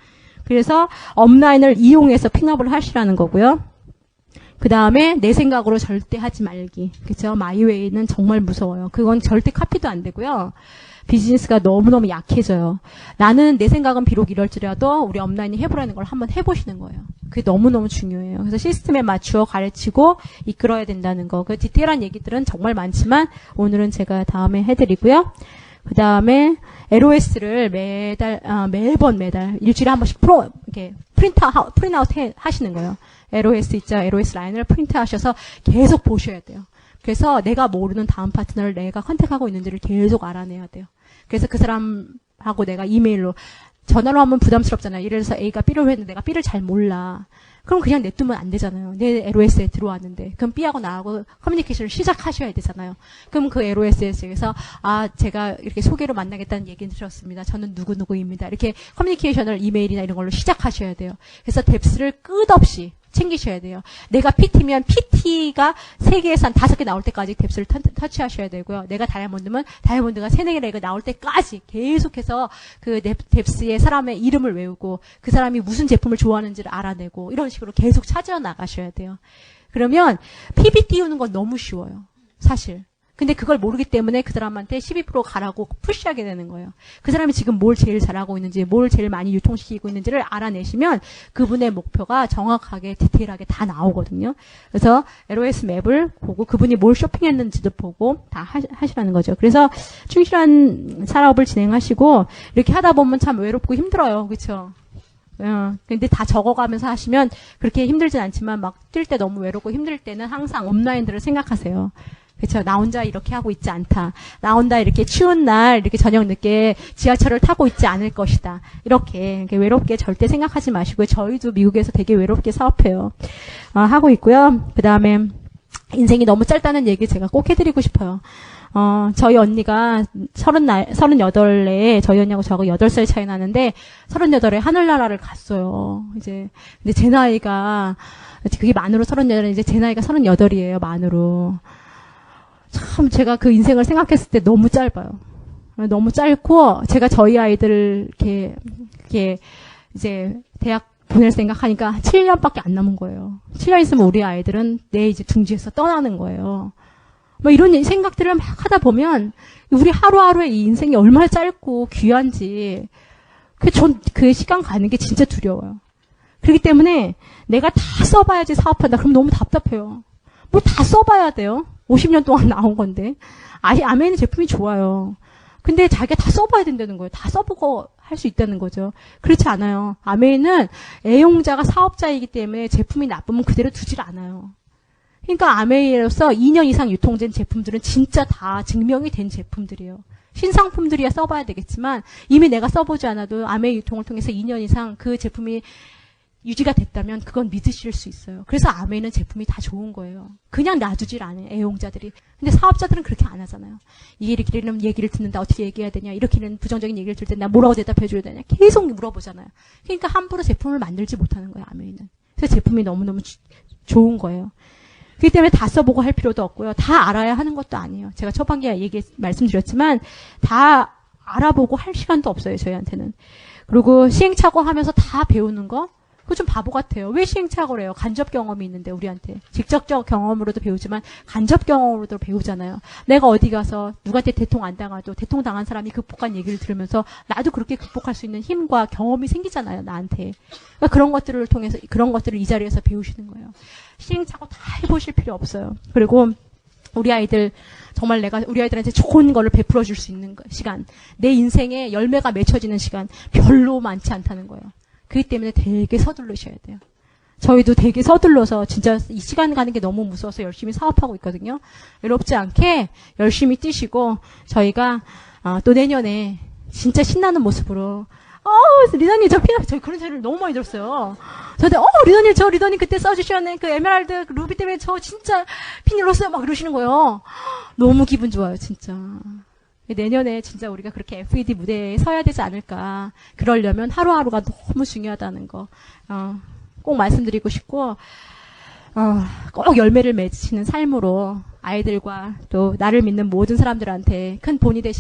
그래서 업라인을 이용해서 픽업을 하시라는 거고요. 그 다음에 내 생각으로 절대 하지 말기. 그죠? 마이웨이는 정말 무서워요. 그건 절대 카피도 안 되고요. 비즈니스가 너무너무 약해져요. 나는 내 생각은 비록 이럴지라도 우리 업라인이 해보라는 걸 한번 해보시는 거예요. 그게 너무너무 중요해요. 그래서 시스템에 맞추어 가르치고 이끌어야 된다는 거. 그 디테일한 얘기들은 정말 많지만 오늘은 제가 다음에 해드리고요. 그 다음에 LOS를 매번 일주일에 한 번씩 이렇게 프린트아웃 하시는 거예요. LOS 있죠? LOS 라인을 프린트 하셔서 계속 보셔야 돼요. 그래서 내가 모르는 다음 파트너를 내가 컨택하고 있는지를 계속 알아내야 돼요. 그래서 그 사람하고 내가 이메일로, 전화로 하면 부담스럽잖아요. 예를 들어서 A가 B를 했는데 내가 B를 잘 몰라. 그럼 그냥 냅두면 안 되잖아요. 내 LOS에 들어왔는데. 그럼 B하고 나하고 커뮤니케이션을 시작하셔야 되잖아요. 그럼 그 LOS에서 제가 이렇게 소개로 만나겠다는 얘기는 들었습니다. 저는 누구누구입니다. 이렇게 커뮤니케이션을 이메일이나 이런 걸로 시작하셔야 돼요. 그래서 뎁스를 끝없이 챙기셔야 돼요. 내가 PT면 PT가 3개에서 한 5개 나올 때까지 뎁스를 터치하셔야 되고요. 내가 다이아몬드면 다이아몬드가 3-4개가 나올 때까지 계속해서 그 뎁스의 사람의 이름을 외우고 그 사람이 무슨 제품을 좋아하는지를 알아내고 이런 식으로 계속 찾아 나가셔야 돼요. 그러면 PB 띄우는 건 너무 쉬워요. 사실. 근데 그걸 모르기 때문에 그 사람한테 12% 가라고 푸시하게 되는 거예요. 그 사람이 지금 뭘 제일 잘하고 있는지, 뭘 제일 많이 유통시키고 있는지를 알아내시면 그분의 목표가 정확하게 디테일하게 다 나오거든요. 그래서 LOS 맵을 보고 그분이 뭘 쇼핑했는지도 보고 다 하시라는 거죠. 그래서 충실한 사업을 진행하시고 이렇게 하다 보면 참 외롭고 힘들어요. 그렇죠? 근데 다 적어가면서 하시면 그렇게 힘들진 않지만 막 뛸 때 너무 외롭고 힘들 때는 항상 업라인들을 생각하세요. 그렇죠. 나 혼자 이렇게 하고 있지 않다. 나 혼자 이렇게 추운 날 이렇게 저녁 늦게 지하철을 타고 있지 않을 것이다. 이렇게 외롭게 절대 생각하지 마시고요. 저희도 미국에서 되게 외롭게 사업해요. 하고 있고요. 그 다음에 인생이 너무 짧다는 얘기 제가 꼭 해드리고 싶어요. 저희 언니가 38에 저희 언니하고 저하고 8살 차이 나는데 38에 하늘나라를 갔어요. 이제 근데 제 나이가 그게 만으로 38은 이제 제 나이가 38이에요. 만으로. 참 제가 그 인생을 생각했을 때 너무 짧아요. 너무 짧고 제가 저희 아이들 이렇게 이제 대학 보낼 생각하니까 7년밖에 안 남은 거예요. 7년 있으면 우리 아이들은 내 이제 둥지에서 떠나는 거예요. 뭐 이런 생각들을 막 하다 보면 우리 하루하루의 이 인생이 얼마나 짧고 귀한지 그 시간 가는 게 진짜 두려워요. 그렇기 때문에 내가 다 써봐야지 사업한다. 그럼 너무 답답해요. 뭐 다 써봐야 돼요. 50년 동안 나온 건데. 아메이는 제품이 좋아요. 근데 자기가 다 써봐야 된다는 거예요. 다 써보고 할 수 있다는 거죠. 그렇지 않아요. 아메이는 애용자가 사업자이기 때문에 제품이 나쁘면 그대로 두질 않아요. 그러니까 아메이로서 2년 이상 유통된 제품들은 진짜 다 증명이 된 제품들이에요. 신상품들이야 써봐야 되겠지만 이미 내가 써보지 않아도 아메이 유통을 통해서 2년 이상 그 제품이 유지가 됐다면 그건 믿으실 수 있어요. 그래서 아메이는 제품이 다 좋은 거예요. 그냥 놔두질 않아요. 애용자들이. 근데 사업자들은 그렇게 안 하잖아요. 이런 얘기를 듣는다. 어떻게 얘기해야 되냐. 이렇게는 부정적인 얘기를 들을 때 나 뭐라고 대답해줘야 되냐. 계속 물어보잖아요. 그러니까 함부로 제품을 만들지 못하는 거예요. 아메이는. 그래서 제품이 너무너무 좋은 거예요. 그렇기 때문에 다 써보고 할 필요도 없고요. 다 알아야 하는 것도 아니에요. 제가 초반기에 말씀드렸지만 다 알아보고 할 시간도 없어요. 저희한테는. 그리고 시행착오 하면서 다 배우는 거 그거 좀 바보 같아요. 왜 시행착오를 해요? 간접 경험이 있는데 우리한테. 직접적 경험으로도 배우지만 간접 경험으로도 배우잖아요. 내가 어디 가서 누구한테 대통 안 당하도 대통 당한 사람이 극복한 얘기를 들으면서 나도 그렇게 극복할 수 있는 힘과 경험이 생기잖아요. 나한테. 그러니까 그런 것들을 통해서 그런 것들을 이 자리에서 배우시는 거예요. 시행착오 다 해보실 필요 없어요. 그리고 우리 아이들 정말 내가 우리 아이들한테 좋은 거를 베풀어 줄 수 있는 시간, 내 인생에 열매가 맺혀지는 시간 별로 많지 않다는 거예요. 그렇기 때문에 되게 서둘러셔야 돼요. 저희도 되게 서둘러서 진짜 이 시간 가는 게 너무 무서워서 열심히 사업하고 있거든요. 외롭지 않게 열심히 뛰시고 저희가 또 내년에 진짜 신나는 모습으로 리더님 저 그런 소리를 너무 많이 들었어요. 저한테 리더님 그때 써주셨네. 그 에메랄드 그 루비 때문에 저 진짜 핀 잃었어요. 막 이러시는 거예요. 너무 기분 좋아요. 진짜. 내년에 진짜 우리가 그렇게 FED 무대에 서야 되지 않을까. 그러려면 하루하루가 너무 중요하다는 거. 꼭 말씀드리고 싶고, 꼭 열매를 맺히는 삶으로 아이들과 또 나를 믿는 모든 사람들한테 큰 본이 되시